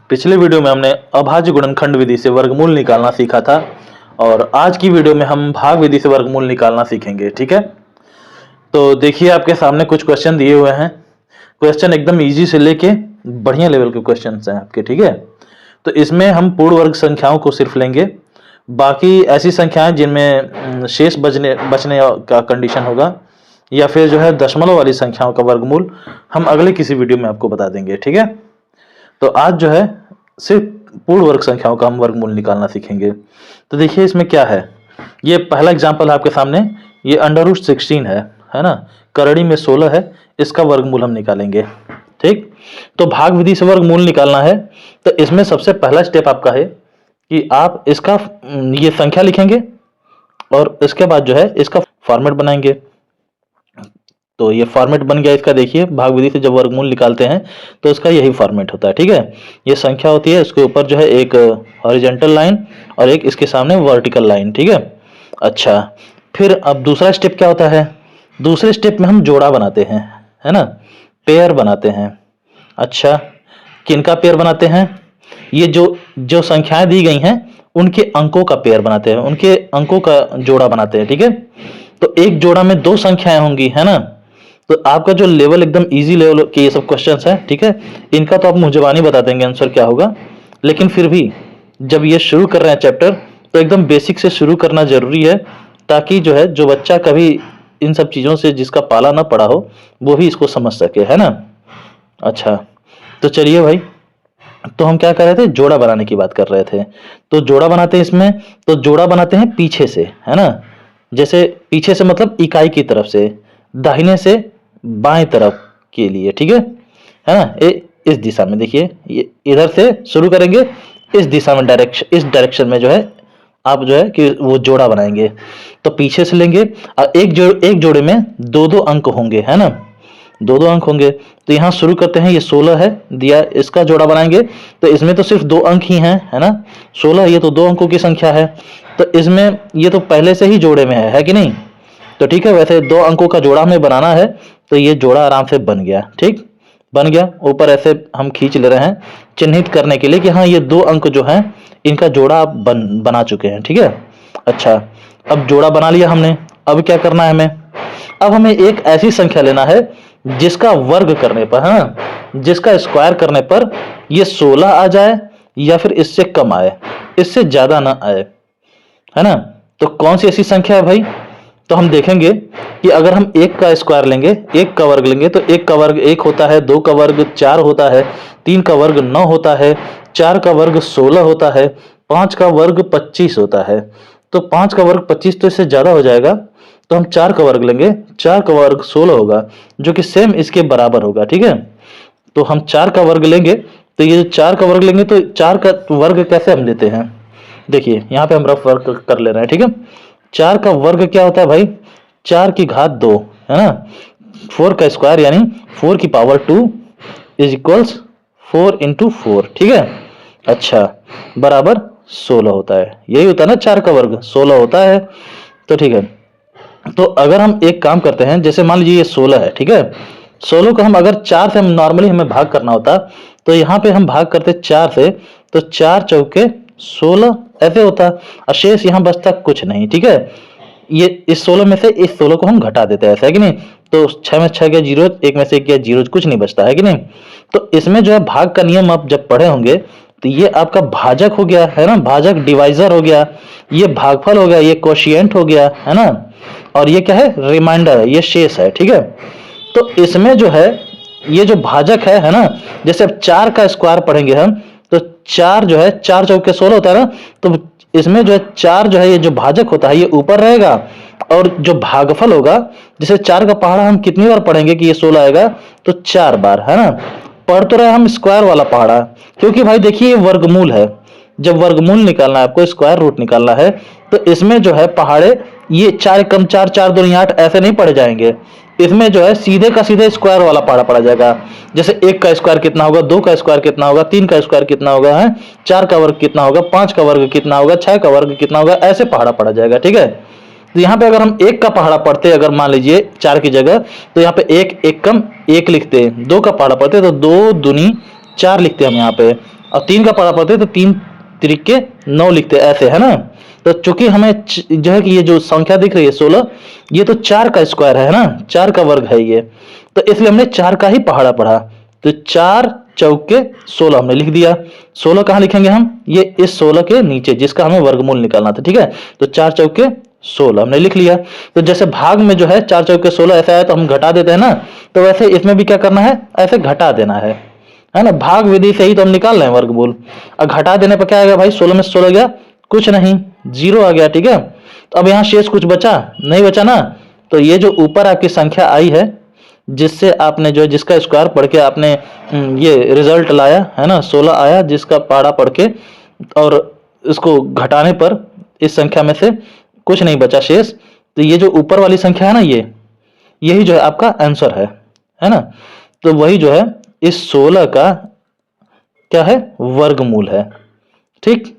पिछले वीडियो में हमने अभाज्य गुणनखंड विधि से वर्गमूल निकालना सीखा था और आज की वीडियो में हम भाग विधि से वर्गमूल निकालना सीखेंगे। ठीक है, तो देखिए आपके सामने कुछ क्वेश्चन दिए हुए हैं। क्वेश्चन एकदम इजी से लेके बढ़िया लेवल के क्वेश्चन हैं आपके। ठीक है, तो इसमें हम पूर्ण वर्ग संख्याओं को सिर्फ लेंगे, बाकी ऐसी संख्याएं जिनमें शेष बचने का कंडीशन होगा या फिर जो है दशमलव वाली संख्याओं का वर्गमूल हम अगले किसी वीडियो में आपको बता देंगे। ठीक है, तो आज जो है सिर्फ पूर्ण वर्ग संख्याओं का हम वर्गमूल निकालना सीखेंगे। तो देखिए इसमें क्या है, ये पहला एग्जांपल है आपके सामने, ये √16 है ना, करड़ी में 16 है, इसका वर्गमूल हम निकालेंगे। ठीक, तो भाग विधि से वर्गमूल निकालना है तो इसमें सबसे पहला स्टेप आपका है कि आप इसका ये संख्या लिखेंगे और इसके बाद जो है इसका फॉर्मेट बनाएंगे। तो ये फॉर्मेट बन गया इसका। देखिए भाग विधि से जब वर्गमूल निकालते हैं तो इसका यही फॉर्मेट होता है। ठीक है, ये संख्या होती है, इसके ऊपर जो है एक हॉरिजॉन्टल लाइन और एक इसके सामने वर्टिकल लाइन। ठीक है, अच्छा फिर अब दूसरा स्टेप क्या होता है, दूसरे स्टेप में हम जोड़ा बनाते हैं, है ना, पेयर बनाते हैं। अच्छा, किनका पेयर बनाते हैं, ये जो संख्याएं दी गई हैं उनके अंकों का पेयर बनाते हैं, उनके अंकों का जोड़ा बनाते हैं। ठीक है, तो एक जोड़ा में दो संख्याएं होंगी, है ना। तो आपका जो लेवल एकदम इजी लेवल के ये सब क्वेश्चंस हैं, ठीक है, इनका तो आप मुझे ज़बानी बता देंगे आंसर क्या होगा, लेकिन फिर भी जब ये शुरू कर रहे हैं चैप्टर तो एकदम बेसिक से शुरू करना जरूरी है, ताकि जो है जो बच्चा कभी इन सब चीज़ों से जिसका पाला ना पड़ा हो वो भी इसको समझ सके, है ना। अच्छा, तो चलिए भाई, तो हम क्या कर रहे थे, जोड़ा बनाने की बात कर रहे थे। तो जोड़ा बनाते हैं इसमें, तो जोड़ा बनाते हैं पीछे से, है ना, जैसे पीछे से मतलब इकाई की तरफ से, दाहिने से बाएं तरफ के लिए। ठीक है ना, इस दिशा में, देखिए ये इधर से शुरू करेंगे, इस दिशा में इस डायरेक्शन में जो है आप जो है कि वो जोड़ा बनाएंगे। तो पीछे से लेंगे और एक जोड़े में दो दो अंक होंगे, है ना, दो दो अंक होंगे। तो यहाँ शुरू करते हैं, ये 16 है दिया, इसका जोड़ा बनाएंगे तो इसमें तो सिर्फ दो अंक ही हैं, है ना, 16 ये तो दो अंकों की संख्या है, तो इसमें ये तो पहले से ही जोड़े में है कि नहीं। तो ठीक है, वैसे दो अंकों का जोड़ा हमें बनाना है, तो ये जोड़ा आराम से बन गया। ठीक, बन गया, ऊपर ऐसे हम खींच ले रहे हैं चिन्हित करने के लिए कि हाँ ये दो अंक जो हैं इनका जोड़ा आप बना चुके हैं। ठीक है, अच्छा अब जोड़ा बना लिया हमने, अब क्या करना है हमें, अब हमें एक ऐसी संख्या लेना है जिसका वर्ग करने पर, है ना, जिसका स्क्वायर करने पर ये 16 आ जाए या फिर इससे कम आए, इससे ज्यादा ना आए, है ना। तो कौन सी ऐसी संख्या है भाई, तो हम देखेंगे कि अगर हम एक का स्क्वायर लेंगे, एक का वर्ग लेंगे, तो एक का वर्ग 1 होता है, 2 का वर्ग 4 होता है, 3 का वर्ग 9 होता है, 4 का वर्ग 16 होता है, 5 का वर्ग 25 होता है। तो 5 का वर्ग 25 तो इससे ज्यादा हो जाएगा, तो हम 4 का वर्ग लेंगे, 4 का वर्ग 16 होगा, जो कि सेम इसके बराबर होगा। ठीक है, तो हम 4 का वर्ग लेंगे, तो ये 4 का वर्ग लेंगे, तो 4 का वर्ग कैसे हम लेते हैं, देखिए यहाँ पे हम रफ वर्क कर ले रहे हैं। ठीक है, 4 का वर्ग क्या होता है भाई, 4 की घात 2, है ना, 4 का स्क्वायर यानी 4 की पावर 2 इज इक्वल्स 4 इंटू 4। ठीक है, अच्छा बराबर 16 होता है, यही होता है ना, 4 का वर्ग 16 होता है। तो ठीक है, तो अगर हम एक काम करते हैं, जैसे मान लीजिए ये 16 है, ठीक है, 16 को हम अगर 4 से हम नॉर्मली हमें भाग करना होता, तो यहाँ पे हम भाग करते 4 से, तो 4 चौके 16 ऐसे होता, और शेष यहाँ बचता कुछ नहीं। ठीक है, ये इस 16 में से इस 16 को हम घटा देते हैं, ऐसा है कि नहीं, तो 6 में 6 गया 0, 1 में से 1 गया 0, कुछ नहीं बचता, है कि नहीं। तो इसमें जो है भाग का नियम आप जब पढ़े होंगे तो ये आपका भाजक हो गया, है ना, भाजक डिवाइजर हो गया, ये भागफल हो गया, ये कोशिएंट हो गया, है ना, और ये क्या है, रिमाइंडर है, ये शेष है। ठीक है, तो इसमें जो है ये जो भाजक है ना, जैसे अब 4 का स्क्वायर पढ़ेंगे हम, तो 4 जो है 4 चौके 16 होता है ना, तो इसमें जो है 4 जो है ये जो भाजक होता है ये ऊपर रहेगा, और जो भागफल होगा, जैसे 4 का पहाड़ा हम कितनी बार पढ़ेंगे कि ये 16 आएगा, तो 4 बार, है ना। पढ़ तो रहे हम स्क्वायर वाला पहाड़ा, क्योंकि भाई देखिए ये वर्गमूल है, जब वर्गमूल निकालना है आपको, स्क्वायर रूट निकालना है, तो इसमें जो है पहाड़े ये 4 कम 4, 4 दूनी 8 ऐसे नहीं पढ़े जाएंगे, इसमें जो है सीधे का सीधे स्क्वायर वाला पहाड़ा पड़ा जाएगा। जैसे 1 का स्क्वायर कितना होगा, 2 का स्क्वायर कितना होगा, 3 का स्क्वायर कितना होगा, है 4 का वर्ग कितना होगा, 5 का वर्ग कितना होगा, 6 का वर्ग कितना होगा, ऐसे पहाड़ा पड़ा जाएगा। ठीक है, तो यहाँ पे अगर हम 1 का पहाड़ा पढ़ते, अगर मान लीजिए 4 की जगह, तो यहाँ पे 1 1 कम 1 लिखते हैं, 2 का पहाड़ा पढ़ते तो 2 दूनी 4 लिखते हैं हम यहाँ पे, और 3 का पहाड़ा पढ़ते तो 3 त्रिके 9 लिखते, ऐसे है ना। तो चूंकि हमें जो है कि ये जो संख्या दिख रही है 16, ये तो 4 का स्क्वायर है ना, 4 का वर्ग है ये, तो इसलिए हमने 4 का ही पहाड़ा पढ़ा। तो 4 चौके 16 हमने लिख दिया। 16 कहाँ लिखेंगे हम, ये इस 16 के नीचे जिसका हमें वर्गमूल निकालना था, ठीक है। तो 4 चौके 16 हमने लिख लिया। तो जैसे भाग में जो है 4 चौके 16 ऐसा है तो हम घटा देते हैं ना, तो वैसे इसमें भी क्या करना है, ऐसे घटा देना है ना। भाग विधि से ही तो हम निकाल रहे हैं वर्गमूल। अब घटा देने पर क्या आएगा भाई, 16 में 16 गया, कुछ नहीं, 0 आ गया, ठीक है। तो अब यहाँ शेष कुछ बचा नहीं, बचा ना। तो ये जो ऊपर आपकी संख्या आई है, जिससे आपने जो जिसका स्क्वायर पढ़ के आपने ये रिजल्ट लाया है ना, 16 आया जिसका पहाड़ा पढ़ के, और इसको घटाने पर इस संख्या में से कुछ नहीं बचा शेष। तो ये जो ऊपर वाली संख्या है ना, ये यही जो है आपका आंसर है ना। तो वही जो है इस 16 का क्या है, वर्गमूल है। ठीक,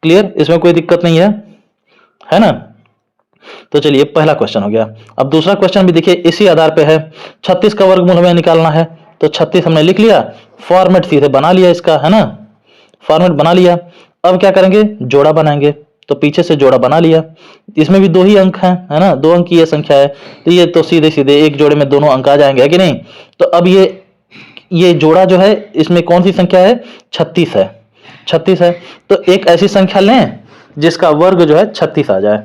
क्लियर, इसमें कोई दिक्कत नहीं है ना। तो चलिए पहला क्वेश्चन हो गया। अब दूसरा क्वेश्चन भी देखिए इसी आधार पे है। 36 का वर्गमूल हमें निकालना है, तो 36 हमने लिख लिया, फॉर्मेट सीधे बना लिया इसका, है ना, फॉर्मेट बना लिया। अब क्या करेंगे, जोड़ा बनाएंगे। तो पीछे से जोड़ा बना लिया, इसमें भी 2 ही अंक हैं, है ना, 2 अंक की ये संख्या है, तो ये तो सीधे सीधे एक जोड़े में दोनों अंक आ जाएंगे, है कि नहीं। तो अब ये जोड़ा जो है इसमें कौन सी संख्या है, 36 है, 36 है। तो एक ऐसी संख्या लें जिसका वर्ग जो है 36 आ जाए।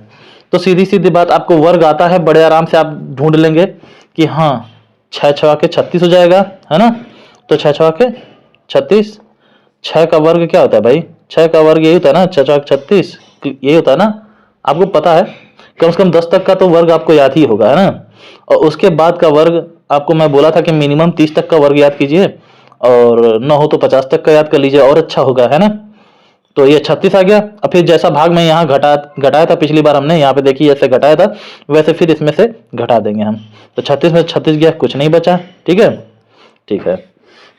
तो सीधी सीधी बात, आपको वर्ग आता है, बड़े आराम से आप ढूंढ लेंगे कि हाँ 6 छवा के 36 हो जाएगा, है ना। तो 6 छवा के 36, 6 का वर्ग क्या होता है भाई, 6 का वर्ग यही होता है ना, 6 छवा 36 यही होता है ना। आपको पता है, कम से कम 10 तक का तो वर्ग आपको याद ही होगा, है ना। और उसके बाद का वर्ग आपको मैं बोला था कि मिनिमम 30 तक का वर्ग याद कीजिए, और न हो तो 50 तक का याद कर लीजिए, और अच्छा होगा, है ना। तो ये 36 आ गया। अब फिर जैसा भाग में यहाँ घटाया था पिछली बार हमने, यहाँ पे देखिए ऐसे घटाया था, वैसे फिर इसमें से घटा देंगे हम। तो 36 में 36 गया, कुछ नहीं बचा, ठीक है, ठीक है।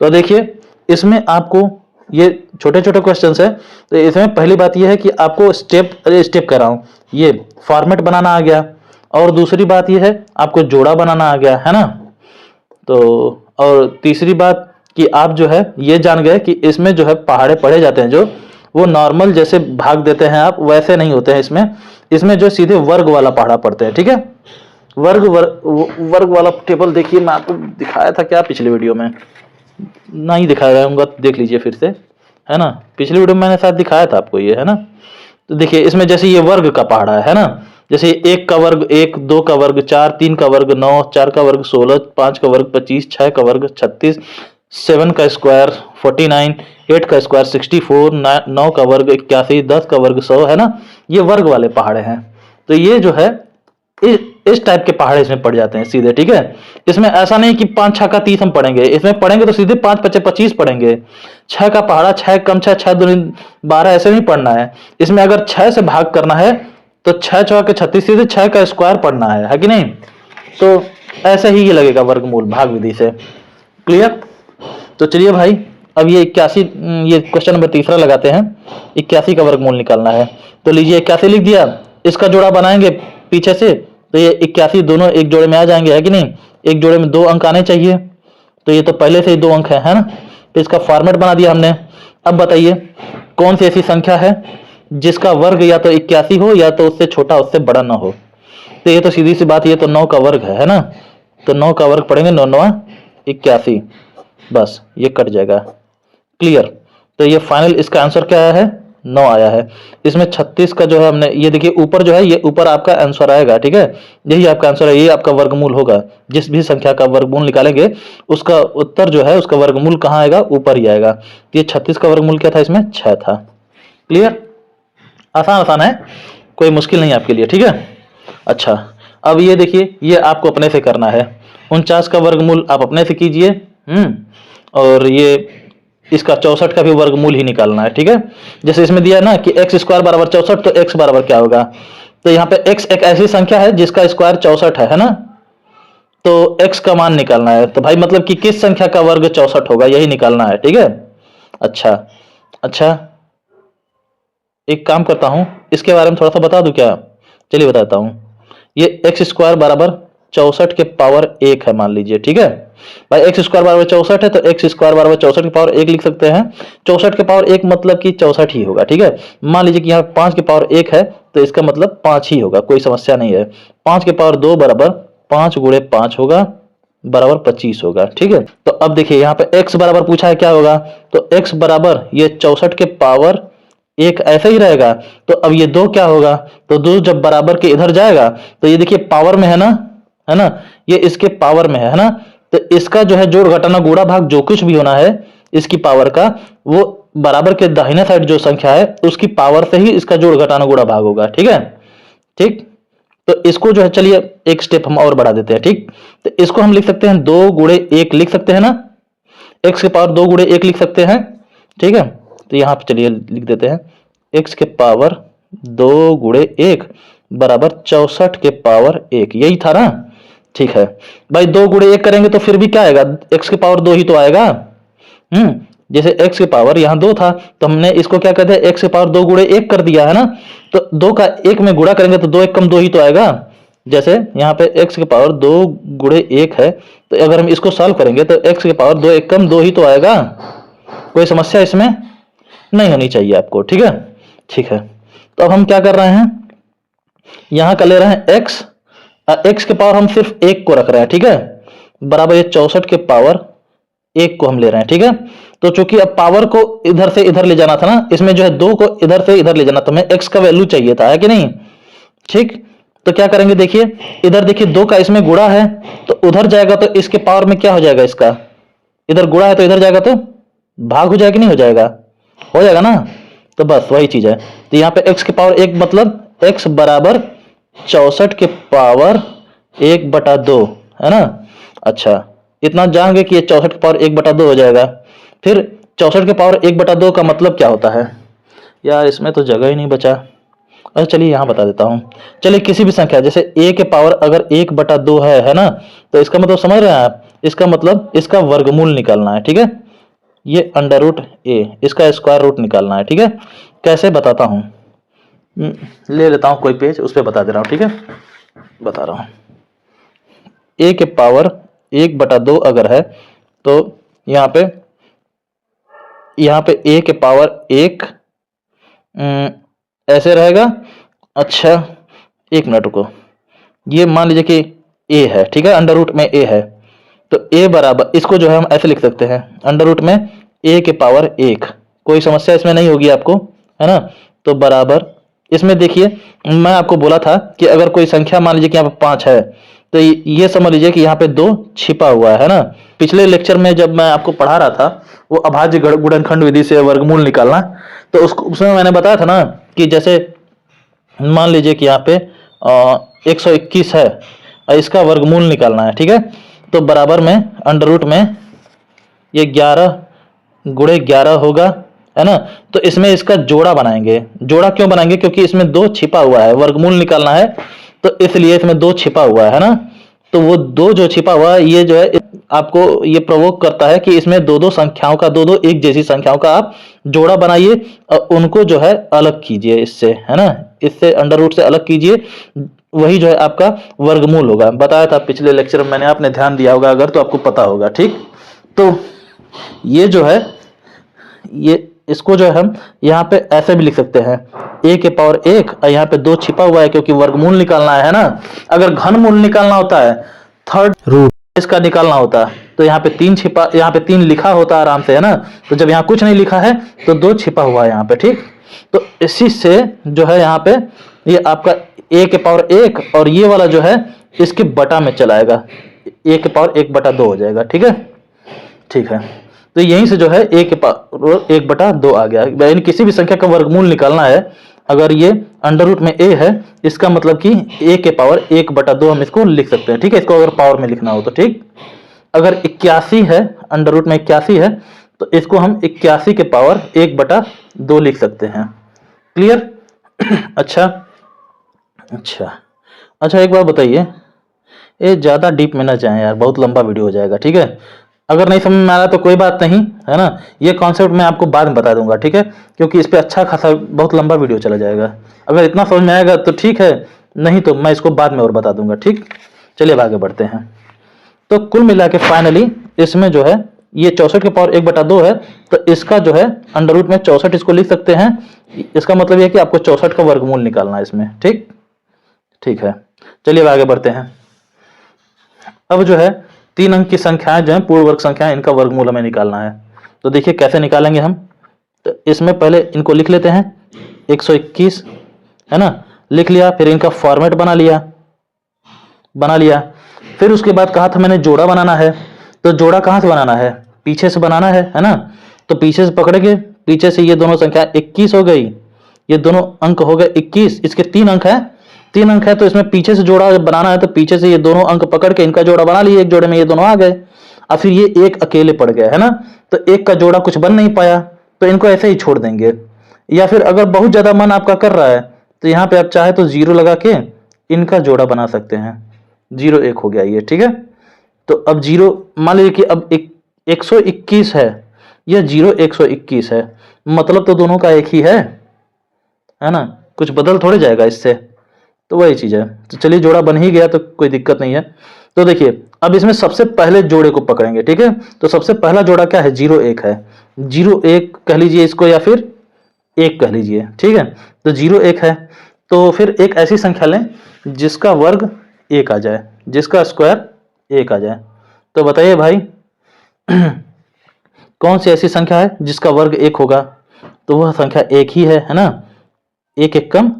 तो देखिए इसमें आपको ये छोटे छोटे क्वेश्चंस है। तो इसमें पहली बात ये है कि आपको स्टेप कर रहा हूँ, ये फॉर्मेट बनाना आ गया, और दूसरी बात ये है आपको जोड़ा बनाना आ गया, है ना। तो और तीसरी बात कि आप जो है ये जान गए कि इसमें जो है पहाड़े पढ़े जाते हैं, जो वो नॉर्मल जैसे भाग देते हैं आप वैसे नहीं होते हैं इसमें। इसमें जो सीधे वर्ग वाला पहाड़ा पढ़ते हैं, ठीक है। वर्ग वाला टेबल देखिए, मैं आपको दिखाया था क्या पिछले वीडियो में, नहीं दिखाया रहूंगा, देख लीजिए फिर से, है ना। पिछले वीडियो में मैंने शायद दिखाया था आपको ये, है ना। तो देखिए इसमें जैसे ये वर्ग का पहाड़ा है ना, जैसे 1 का वर्ग 1, 2 का वर्ग 4, 3 का वर्ग 9, 4 का वर्ग 16, 5 का वर्ग 25, 6 का वर्ग 36, 7 का स्क्वायर 49, 8 का स्क्वायर 64, 9 का वर्ग 81, 10 का वर्ग 100, है ना। ये वर्ग वाले पहाड़े हैं। तो ये जो है इस टाइप के पहाड़े इसमें पड़ जाते हैं सीधे, ठीक है। इसमें ऐसा नहीं कि 5 6 का 30 हम पढ़ेंगे, इसमें पढ़ेंगे तो सीधे 5 5 25 पढ़ेंगे। 6 का पहाड़ा 6 कम 6 6 दूनी 12 ऐसे नहीं पढ़ना है। इसमें अगर 6 से भाग करना है तो 6 6 के 36, सीधे 6 का स्क्वायर पढ़ना है कि नहीं। तो ऐसे ही ये लगेगा वर्गमूल भाग विधि से, क्लियर। तो चलिए भाई, अब ये 81, ये क्वेश्चन नंबर तीसरा लगाते हैं। 81 का वर्गमूल निकालना है, तो लीजिए 81 लिख दिया, इसका जोड़ा बनाएंगे पीछे से, तो ये 81 दोनों एक जोड़े में आ जाएंगे, है कि नहीं। एक जोड़े में 2 अंक आने चाहिए, तो ये तो पहले से ही 2 अंक है ना। तो इसका फॉर्मेट बना दिया हमने। अब बताइए कौन सी ऐसी संख्या है जिसका वर्ग या तो 81 हो या तो उससे छोटा उससे बड़ा ना हो। तो ये तो सीधी सी बात, ये तो 9 का वर्ग है ना। तो 9 का वर्ग पढ़ेंगे, 9 9 81, बस ये कट जाएगा, क्लियर। तो ये फाइनल इसका आंसर क्या आया है, 9 आया है। इसमें 36 का जो है हमने, ये देखिए ऊपर जो है, ये ऊपर आपका आंसर आएगा, ठीक है। यही आपका आंसर है, ये आपका वर्गमूल होगा। जिस भी संख्या का वर्गमूल निकालेंगे उसका उत्तर जो है, उसका वर्गमूल कहाँ आएगा, ऊपर ही आएगा। ये 36 का वर्गमूल क्या था, इसमें 6 था, क्लियर। आसान आसान है, कोई मुश्किल नहीं आपके लिए, ठीक है। अच्छा, अब ये देखिए, ये आपको अपने से करना है। 49 का वर्गमूल आप अपने से कीजिए, और ये इसका 64 का भी वर्गमूल ही निकालना है, ठीक है। जैसे इसमें दिया है ना कि x स्क्वायर बराबर 64, तो x बराबर क्या होगा। तो यहाँ पे x एक ऐसी संख्या है जिसका स्क्वायर 64 है ना। तो x का मान निकालना है, तो भाई मतलब कि किस संख्या का वर्ग 64 होगा, यही निकालना है, ठीक है। अच्छा अच्छा, एक काम करता हूं, इसके बारे में थोड़ा सा बता दूं क्या, चलिए बताता हूं। ये x स्क्वायर बराबर 64 के पावर 1 है मान लीजिए, ठीक है भाई। एक्स स्क्वायर बराबर 64 है तो एक्स स्क्वायर बराबर 64 के पावर 1 लिख सकते हैं। 64 के पावर 1 मतलब कि 64 ही होगा, ठीक है। मान लीजिए कि यहाँ 5 के पावर 1 है तो इसका मतलब 5 ही होगा, कोई समस्या नहीं है। 5 के पावर 2 बराबर 5 गुणे 5 होगा बराबर 25 होगा, ठीक है। तो अब देखिए यहाँ पे x बराबर पूछा है, क्या होगा, तो x बराबर ये 64 के पावर 1 ऐसे ही रहेगा। तो अब ये 2 क्या होगा, तो 2 जब बराबर के इधर जाएगा तो ये देखिए पावर में है ना, ये इसके पावर में है ना। तो इसका जो है जोड़ घटाना गुणा भाग जो कुछ भी होना है इसकी पावर का, वो बराबर के दाहिने साइड जो संख्या है उसकी पावर से ही इसका जोड़ घटाना गुणा भाग होगा, ठीक है। ठीक, तो इसको जो है चलिए एक स्टेप हम और बढ़ा देते हैं, ठीक। तो इसको हम लिख सकते हैं 2 गुणे 1 लिख सकते हैं ना, x के पावर 2 गुणे 1 लिख सकते हैं, ठीक है। तो यहाँ पे चलिए लिख देते हैं x के पावर 2 गुणे 1 बराबर 64 के पावर 1, यही था ना, ठीक है भाई। 2 गुणे 1 करेंगे तो फिर भी क्या आएगा, x के पावर 2 ही तो आएगा। जैसे x के पावर यहाँ 2 था तो हमने इसको क्या कहते हैं x के पावर 2 गुणे 1 कर दिया है ना। तो 2 का 1 में गुणा करेंगे तो 2 1 कम 2 ही तो आएगा। जैसे यहाँ पे x के पावर 2 गुणे 1 है तो अगर हम इसको सॉल्व करेंगे तो x के पावर 2 1 कम 2 ही तो आएगा, कोई समस्या इसमें नहीं होनी चाहिए आपको, ठीक है। ठीक है, तो अब हम क्या कर रहे हैं, यहाँ का ले रहे हैं x के पावर हम सिर्फ 1 को रख रहे हैं, ठीक है, बराबर ये 64 के पावर 1 को हम ले रहे हैं, ठीक है। तो चूंकि अब पावर को इधर से इधर ले जाना था ना, इसमें जो है 2 को इधर से इधर ले जाना, तो हमें x का वैल्यू चाहिए था, है कि नहीं। ठीक, तो क्या करेंगे, देखिए इधर देखिए 2 का इसमें गुणा है तो उधर जाएगा तो इसके पावर में क्या हो जाएगा, इसका इधर गुणा है तो इधर जाएगा तो भाग हो जाएगा, नहीं हो जाएगा, हो जाएगा ना। तो बस वही चीज है। तो यहाँ पे x के पावर 1 मतलब x बराबर 64 के पावर 1/2 है ना। अच्छा, इतना जान गए कि ये 64 के पावर 1/2 हो जाएगा। फिर 64 के पावर 1/2 का मतलब क्या होता है यार, इसमें तो जगह ही नहीं बचा। अच्छा चलिए यहाँ बता देता हूँ। चलिए किसी भी संख्या जैसे a के पावर अगर 1/2 है ना, तो इसका मतलब समझ रहे हैं आप, इसका मतलब इसका वर्गमूल निकालना है, ठीक है। ये अंडर रूट a, इसका स्क्वायर रूट निकालना है, ठीक है। कैसे बताता हूँ, ले लेता हूँ कोई पेज, उस पर बता दे रहा हूँ, ठीक है, बता रहा हूँ। a के पावर 1/2 अगर है तो यहाँ पे a के पावर 1 ऐसे रहेगा। अच्छा एक मिनट रुको, ये मान लीजिए कि a है, ठीक है, अंडर रूट में a है, तो a बराबर इसको जो है हम ऐसे लिख सकते हैं, अंडर रूट में a के पावर 1, कोई समस्या इसमें नहीं होगी आपको, है ना। तो बराबर इसमें देखिए मैं आपको बोला था कि अगर कोई संख्या मान लीजिए कि यहाँ पे 5 है तो ये समझ लीजिए कि यहाँ पे 2 छिपा हुआ है ना। पिछले लेक्चर में जब मैं आपको पढ़ा रहा था वो अभाज्य गुणनखंड विधि से वर्गमूल निकालना, तो उसमें मैंने बताया था ना कि जैसे मान लीजिए कि यहाँ पे 121 है और इसका वर्गमूल निकालना है, ठीक है। तो बराबर में अंडर रूट में ये 11 गुणे 11 होगा, है ना। तो इसमें इसका जोड़ा बनाएंगे। जोड़ा क्यों बनाएंगे, क्योंकि इसमें 2 छिपा हुआ है, वर्गमूल निकालना है तो इसलिए इसमें 2 छिपा हुआ है ना। तो वो 2 जो छिपा हुआ है ये जो है आपको ये प्रवोक करता है कि इसमें 2 संख्याओं का, 2 एक जैसी संख्याओं का आप जोड़ा बनाइए और उनको जो है अलग कीजिए इससे, है ना, इससे अंडर रूट से अलग कीजिए, वही जो है आपका वर्गमूल होगा। बताया था पिछले लेक्चर में मैंने, आपने ध्यान दिया होगा अगर तो आपको पता होगा, ठीक। तो ये जो है ये इसको जो है हम यहाँ पे ऐसे भी लिख सकते हैं, a के पावर 1 और यहाँ पे 2 छिपा हुआ है क्योंकि वर्गमूल निकालना है ना। अगर घनमूल निकालना होता है, थर्ड रूट इसका निकालना होता है, तो यहाँ पे 3 छिपा, यहाँ पे 3 लिखा होता है आराम से, है ना। तो जब यहाँ कुछ नहीं लिखा है तो 2 छिपा हुआ है यहाँ पे, ठीक। तो इसी से जो है यहाँ पे ये आपका a के पावर 1 और ये वाला जो है इसके बटा में चलाएगा, a के पावर 1/2 हो जाएगा, ठीक है। ठीक है, तो यहीं से जो है a के पावर 1/2 आ गया। यानी किसी भी संख्या का वर्गमूल निकालना है, अगर ये अंडर रूट में a है इसका मतलब कि a के पावर 1/2 हम इसको लिख सकते हैं, ठीक है। इसको अगर पावर में लिखना हो तो, ठीक। अगर 81 है, अंडर रूट में 81 है तो इसको हम 81 के पावर 1/2 लिख सकते हैं। क्लियर? अच्छा अच्छा अच्छा, एक बार बताइए, ये ज़्यादा डीप में ना जाए यार, बहुत लंबा वीडियो हो जाएगा, ठीक है। अगर नहीं समझ में आ रहा तो कोई बात नहीं, है ना, ये कॉन्सेप्ट मैं आपको बाद में बता दूंगा, ठीक है, क्योंकि इस पे अच्छा खासा बहुत लंबा वीडियो चला जाएगा। अगर इतना समझ में आएगा तो ठीक है, नहीं तो मैं इसको बाद में और बता दूंगा, ठीक। चलिए अब आगे बढ़ते हैं। तो कुल मिला के फाइनली इसमें जो है ये 64 के पावर 1/2 है, तो इसका जो है अंडर रूट में 64 इसको लिख सकते हैं। इसका मतलब ये है कि आपको 64 का वर्गमूल निकालना है इसमें। ठीक ठीक है, चलिए अब आगे बढ़ते हैं। अब जो है 3 अंक की संख्याएं जो है पूर्ण वर्ग संख्याएं, इनका वर्गमूल हमें निकालना है। तो देखिए कैसे निकालेंगे हम। तो इसमें पहले इनको लिख लेते हैं, 121 है ना, लिख लिया। फिर इनका फॉर्मेट बना लिया। फिर उसके बाद कहा था मैंने जोड़ा बनाना है। तो जोड़ा कहाँ से बनाना है, पीछे से बनाना है ना। तो पीछे से पकड़ेंगे, पीछे से ये दोनों संख्या 21 हो गई, ये दोनों अंक हो गए 21। इसके 3 अंक है, 3 अंक है, तो इसमें पीछे से जोड़ा बनाना है। तो पीछे से ये दोनों अंक पकड़ के इनका जोड़ा बना लिए, एक जोड़े में ये दोनों आ गए। अब फिर ये एक अकेले पड़ गया है ना, तो एक का जोड़ा कुछ बन नहीं पाया, तो इनको ऐसे ही छोड़ देंगे। या फिर अगर बहुत ज्यादा मन आपका कर रहा है तो यहाँ पे आप चाहे तो 0 लगा के इनका जोड़ा बना सकते हैं। 0 1 हो गया ये, ठीक है। तो अब 0 मान लीजिए कि अब 121 है, यह 0 121 है, मतलब तो दोनों का एक ही है ना, कुछ बदल थोड़े जाएगा इससे। तो वही चीज है। तो चलिए जोड़ा बन ही गया तो कोई दिक्कत नहीं है। तो देखिए अब इसमें सबसे पहले जोड़े को पकड़ेंगे, ठीक है। तो सबसे पहला जोड़ा क्या है, 0 1 है, 0 1 कह लीजिए इसको, या फिर 1 कह लीजिए, ठीक है। तो 0 1 है, तो फिर एक ऐसी संख्या लें जिसका वर्ग 1 आ जाए, जिसका स्क्वायर 1 आ जाए। तो बताइए भाई कौन सी ऐसी संख्या है जिसका वर्ग 1 होगा। तो वह संख्या 1 ही है ना, 1 1 कम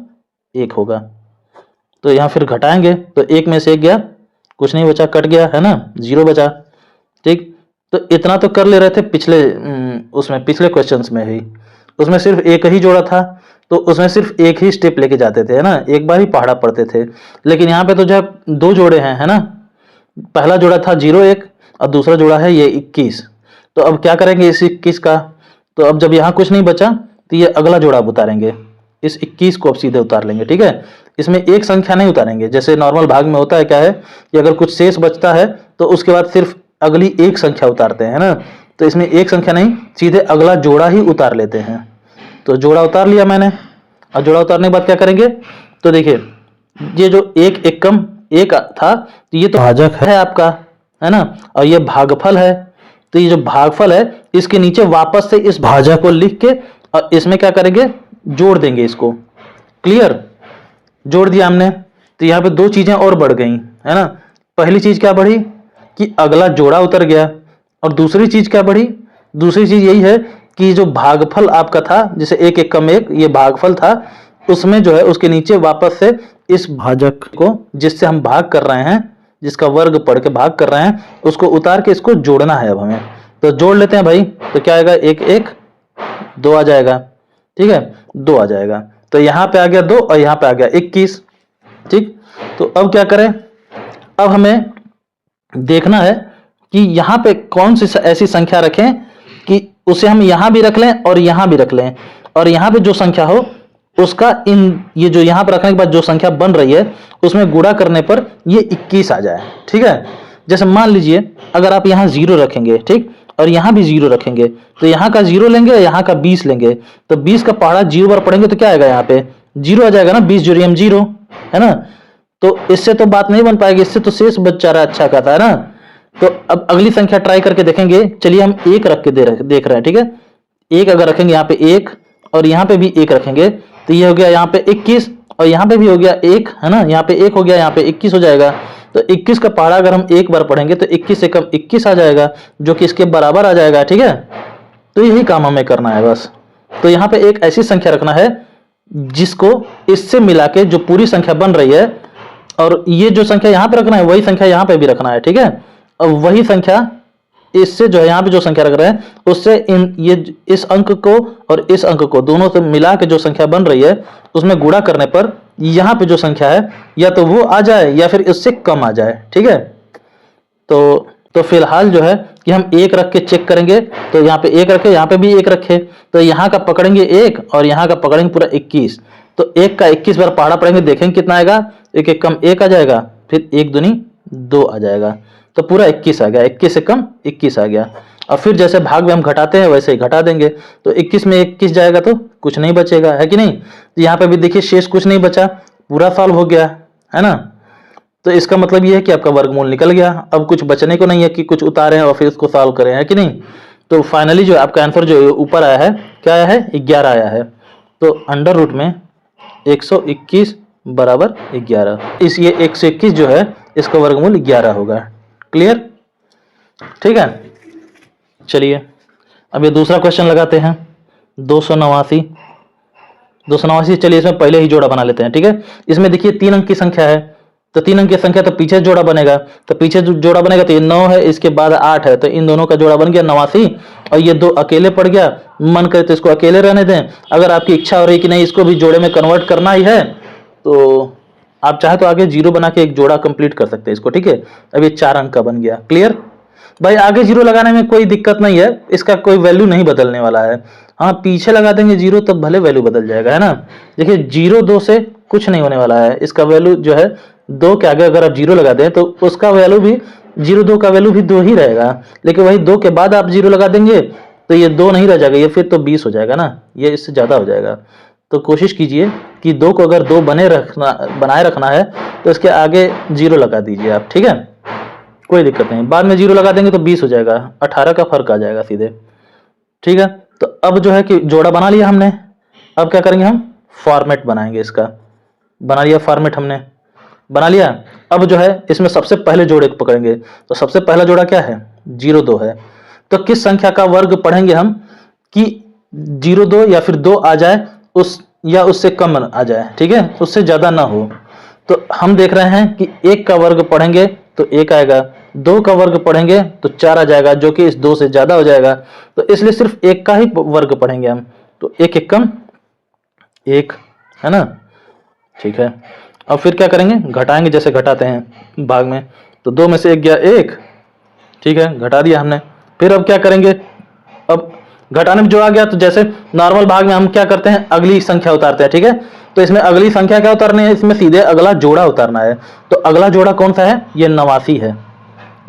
1 होगा। तो यहां फिर घटाएंगे, तो 1 में से 1 गया, कुछ नहीं बचा, कट गया है ना, 0 बचा। ठीक, तो इतना तो कर ले रहे थे पिछले उसमें, पिछले क्वेश्चंस में ही, उसमें सिर्फ एक ही जोड़ा था, तो उसमें सिर्फ एक ही स्टेप लेके जाते थे, है ना, एक बार ही पहाड़ा पढ़ते थे। लेकिन यहाँ पे तो जो है 2 जोड़े हैं, है ना। पहला जोड़ा था 0 1 और दूसरा जोड़ा है ये 21। तो अब क्या करेंगे इस 21 का, तो अब जब यहाँ कुछ नहीं बचा तो ये अगला जोड़ा अब उतारेंगे, इस 21 को अब सीधे उतार लेंगे, ठीक है। इसमें एक संख्या नहीं उतारेंगे, जैसे नॉर्मल भाग में होता है, क्या है कि अगर कुछ शेष बचता है तो उसके बाद सिर्फ अगली एक संख्या उतारते हैं, है ना। तो इसमें एक संख्या नहीं, सीधे अगला जोड़ा ही उतार लेते हैं। तो जोड़ा उतार लिया मैंने, और जोड़ा उतारने के बाद क्या करेंगे, तो देखिए ये जो 1 1 कम 1 था, तो ये तो भाजक है आपका, है ना, और ये भागफल है। तो ये जो भागफल है इसके नीचे वापस से इस भाजक को लिख के और इसमें क्या करेंगे, जोड़ देंगे इसको। क्लियर, जोड़ दिया हमने। तो यहाँ पे 2 चीजें और बढ़ गई, है ना। पहली चीज क्या बढ़ी कि अगला जोड़ा उतर गया, और दूसरी चीज क्या बढ़ी, दूसरी चीज यही है कि जो भागफल आपका था, जैसे 1 1 कम 1 ये भागफल था, उसमें जो है उसके नीचे वापस से इस भाजक को, जिससे हम भाग कर रहे हैं, जिसका वर्ग पढ़ के भाग कर रहे हैं, उसको उतार के इसको जोड़ना है अब हमें। तो जोड़ लेते हैं भाई। तो क्या आएगा, 1 1 2 आ जाएगा, ठीक है, 2 आ जाएगा। तो यहाँ पे आ गया 2 और यहाँ पे आ गया 21। ठीक, तो अब क्या करें, अब हमें देखना है कि यहाँ पे कौन सी ऐसी संख्या रखें कि उसे हम यहाँ भी रख लें और यहाँ भी रख लें, और यहाँ पे जो संख्या हो उसका ये जो यहाँ पर रखने के बाद जो संख्या बन रही है उसमें गुणा करने पर ये 21 आ जाए, ठीक है। जैसे मान लीजिए अगर आप यहाँ 0 रखेंगे, ठीक, और यहाँ भी 0 रखेंगे, तो यहाँ का 0 लेंगे, यहाँ का 20 लेंगे, तो 20 का पहाड़ा 0 बार पढ़ेंगे तो क्या आएगा, यहाँ पे 0 आ जाएगा ना, 20 जोड़ियम 0, है ना। तो इससे तो बात नहीं बन पाएगी, इससे तो शेष बच जा रहा है, अच्छा कहता है ना। तो अब अगली संख्या ट्राई करके देखेंगे। चलिए हम 1 रख के देख रहे हैं, ठीक है। 1 अगर रखेंगे यहाँ पे 1 और यहाँ पे भी 1 रखेंगे, तो ये हो गया यहाँ पे 21 और यहाँ पे भी हो गया 1, है ना, यहाँ पे 1 हो गया, यहाँ पे 21 हो जाएगा। तो 21 का पहाड़ा अगर हम एक बार पढ़ेंगे तो 21 से कम 21 आ जाएगा, जो कि इसके बराबर आ जाएगा, ठीक है। तो यही काम हमें करना है बस। तो यहाँ पे एक ऐसी संख्या रखना है जिसको इससे मिला के जो पूरी संख्या बन रही है, और ये जो संख्या यहाँ पे रखना है वही संख्या यहाँ पे भी रखना है, ठीक है। और वही संख्या इससे जो है यहाँ पे जो संख्या रख रहे हैं उससे इस अंक को और इस अंक को दोनों से मिला के जो संख्या बन रही है उसमें गुणा करने पर यहाँ पे जो संख्या है या तो वो आ जाए या फिर इससे कम आ जाए, ठीक है। तो फिलहाल जो है कि हम 1 रख के चेक करेंगे। तो यहाँ पे 1 रखे, यहाँ पे भी 1 रखे, तो यहाँ का पकड़ेंगे 1 और यहाँ का पकड़ेंगे पूरा 21। तो 1 का 21 बार पहाड़ा पड़ेंगे, देखेंगे कितना आएगा, 1 1 कम 1 आ जाएगा, फिर 1 दूनी 2 आ जाएगा, तो पूरा 21 आ गया, 21 से कम 21 आ गया। और फिर जैसे भाग में हम घटाते हैं वैसे ही घटा देंगे, तो 21 में 21 जाएगा तो कुछ नहीं बचेगा, है कि नहीं। तो यहाँ पे भी देखिए शेष कुछ नहीं बचा, पूरा सॉल्व हो गया, है ना। तो इसका मतलब ये है कि आपका वर्गमूल निकल गया। अब कुछ बचने को नहीं है कि कुछ उतारें और फिर उसको सॉल्व करें, है कि नहीं। तो फाइनली जो आपका आंसर जो ऊपर आया है क्या आया है, 11 आया है। तो अंडर रूट में 121 बराबर 11, इस ये 121 जो है इसका वर्गमूल 11 होगा। क्लियर, ठीक है। चलिए अब ये दूसरा क्वेश्चन लगाते हैं। 289, चलिए इसमें पहले ही जोड़ा बना लेते हैं, ठीक है। इसमें देखिए 3 अंक की संख्या है, तो 3 अंक की संख्या तो पीछे जोड़ा बनेगा, तो पीछे जो जोड़ा बनेगा तो ये 9 है, इसके बाद 8 है, तो इन दोनों का जोड़ा बन गया 89, और ये 2 अकेले पड़ गया। मन करे तो इसको अकेले रहने दें, अगर आपकी इच्छा हो रही कि नहीं इसको भी जोड़े में कन्वर्ट करना ही है तो आप चाहे तो आगे 0 बना के एक जोड़ा कंप्लीट कर सकते हैं इसको, ठीक है। अब ये 4 अंक का बन गया। क्लियर भाई, आगे 0 लगाने में कोई दिक्कत नहीं है, इसका कोई वैल्यू नहीं बदलने वाला है। हाँ, पीछे लगा देंगे 0 तब भले वैल्यू बदल जाएगा, है ना। देखिए 0 2 से कुछ नहीं होने वाला है, इसका वैल्यू जो है 2 के आगे अगर आप 0 लगा दें तो उसका वैल्यू भी 0 2 का वैल्यू भी 2 ही रहेगा, लेकिन वही 2 के बाद आप 0 लगा देंगे तो ये 2 नहीं रह जाएगा, ये फिर तो 20 हो जाएगा ना, ये इससे ज़्यादा हो जाएगा। तो कोशिश कीजिए कि 2 को अगर 2 बनाए रखना है तो इसके आगे 0 लगा दीजिए आप, ठीक है, कोई दिक्कत नहीं। बाद में 0 लगा देंगे तो 20 हो जाएगा, 18 का फर्क आ जाएगा सीधे, ठीक है। तो अब जो है कि जोड़ा बना लिया हमने, अब क्या करेंगे, हम फॉर्मेट बनाएंगे इसका। बना लिया फॉर्मेट, हमने बना लिया। अब जो है इसमें सबसे पहले जोड़े को पकड़ेंगे, तो सबसे पहला जोड़ा क्या है, 0 2 है। तो किस संख्या का वर्ग पढ़ेंगे हम कि 0 2 या फिर 2 आ जाए उस या उससे कम आ जाए, ठीक है, उससे ज़्यादा ना हो। तो हम देख रहे हैं कि 1 का वर्ग पढ़ेंगे तो 1 आएगा, 2 का वर्ग पढ़ेंगे तो 4 आ जाएगा, जो कि इस 2 से ज़्यादा हो जाएगा, तो इसलिए सिर्फ 1 का ही वर्ग पढ़ेंगे हम। तो 1 1 कम 1, है ना, ठीक है। अब फिर क्या करेंगे, घटाएंगे जैसे घटाते हैं भाग में, तो 2 में से 1 गया 1, ठीक है, घटा दिया हमने। फिर अब क्या करेंगे, अब घटाने में जो आ गया तो जैसे नॉर्मल भाग में हम क्या करते हैं, अगली संख्या उतारते हैं, ठीक है। तो इसमें अगली संख्या क्या उतारनी है, इसमें सीधे अगला जोड़ा उतारना है। तो अगला जोड़ा कौन सा है, ये 89 है,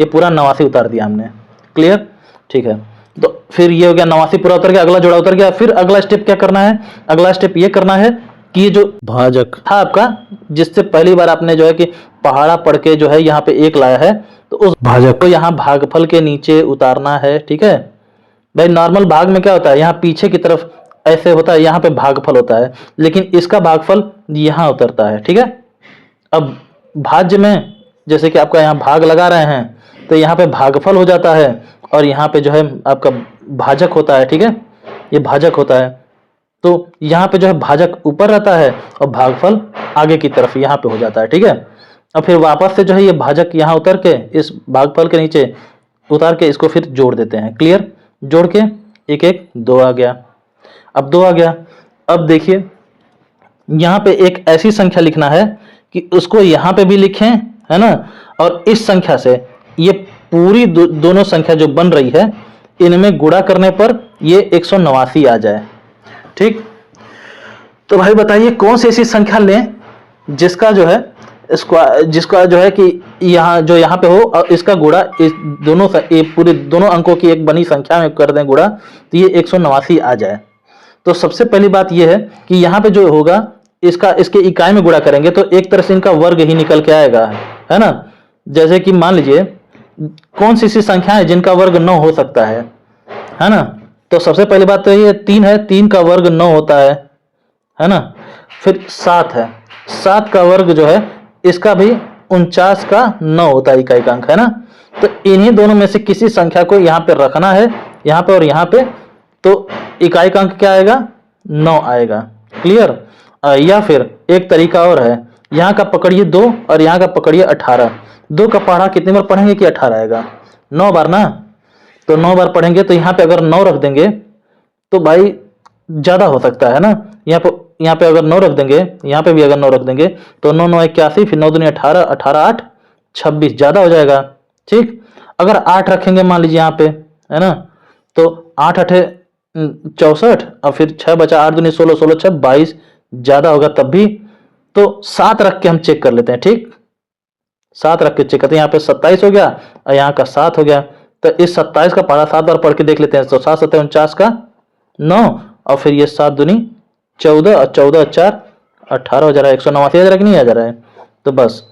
ये पूरा 89 उतार दिया हमने। क्लियर, ठीक है। तो फिर ये हो गया 89 पूरा उतर गया, अगला जोड़ा उतर गया। फिर अगला स्टेप क्या करना है, अगला स्टेप ये करना है कि ये जो भाजक था आपका, जिससे पहली बार आपने जो है कि पहाड़ा पढ़ के जो है यहाँ पे 1 लाया है, तो उस भाजक को यहाँ भागफल के नीचे उतारना है, ठीक है। भाई नॉर्मल भाग में क्या होता है, यहाँ पीछे की तरफ ऐसे होता है, यहाँ पे भागफल होता है, लेकिन इसका भागफल यहाँ उतरता है, ठीक है। अब भाज्य में जैसे कि आपका यहाँ भाग लगा रहे हैं तो यहाँ पे भागफल हो जाता है, और यहाँ पे जो है आपका भाजक होता है, ठीक है, ये भाजक होता है। तो यहाँ पे जो है भाजक ऊपर रहता है और भागफल आगे की तरफ यहाँ पे हो जाता है, ठीक है। अब फिर वापस से जो है ये भाजक यहाँ उतर के इस भागफल के नीचे उतार के इसको फिर जोड़ देते हैं। क्लियर, जोड़ के 1 1 2 आ गया, अब 2 आ गया। अब देखिए यहाँ पे एक ऐसी संख्या लिखना है कि उसको यहाँ पे भी लिखें, है ना, और इस संख्या से ये पूरी दोनों संख्या जो बन रही है इनमें गुणा करने पर ये 189 आ जाए, ठीक। तो भाई बताइए कौन सी ऐसी संख्या लें जिसका जो है जिसका जो है कि यहाँ जो यहाँ पे हो और इसका गुणा इस दोनों ये पूरे दोनों अंकों की एक बनी संख्या में कर दें गुणा, तो ये 189 आ जाए। तो सबसे पहली बात ये है कि यहाँ पे जो होगा इसके इकाई में गुणा करेंगे तो एक तरह से इनका वर्ग ही निकल के आएगा, है ना। जैसे कि मान लीजिए कौन सी ऐसी संख्या है जिनका वर्ग 9 हो सकता है ना। तो सबसे पहली बात तो ये 3 है, 3 का वर्ग 9 होता है ना। फिर 7 है, 7 का वर्ग जो है इसका भी 49 का 9 होता है इकाई का अंक, है ना। तो इन्हीं दोनों में से किसी संख्या को यहाँ पे रखना है, यहाँ पे और यहाँ पे, तो इकाई का अंक क्या आएगा, 9 आएगा। क्लियर। या फिर एक तरीका और है, यहाँ का पकड़िए 2 और यहाँ का पकड़िए 18। 2 का पढ़ा कितनी बार पढ़ेंगे कि 18 आएगा, 9 बार ना। तो 9 बार पढ़ेंगे तो यहाँ पे अगर 9 रख देंगे तो भाई ज़्यादा हो सकता है ना। यहाँ पे अगर 9 रख देंगे, यहाँ पे भी अगर 9 रख देंगे तो 9 9 81, फिर 9 दूनी 18, 18 8 26, ज़्यादा हो जाएगा, ठीक। अगर 8 रखेंगे मान लीजिए यहाँ पे, है ना, तो 8 8 64 और फिर 6 बचा, 8 दूनी 16, 16 6 22, ज़्यादा होगा तब भी। तो 7 रख के हम चेक कर लेते हैं, ठीक। 7 रख के चेक करते हैं, यहाँ पे 27 हो गया और यहाँ का 7 हो गया। तो इस 27 का पढ़ा 7 बार पढ़ के देख लेते हैं। तो 7 7 49 का 9 और फिर ये 7 दूनी 14 और 14 4 18 हो जा रहा है, 189 आ जा रहा है कि नहीं आ जा रहा है। तो बस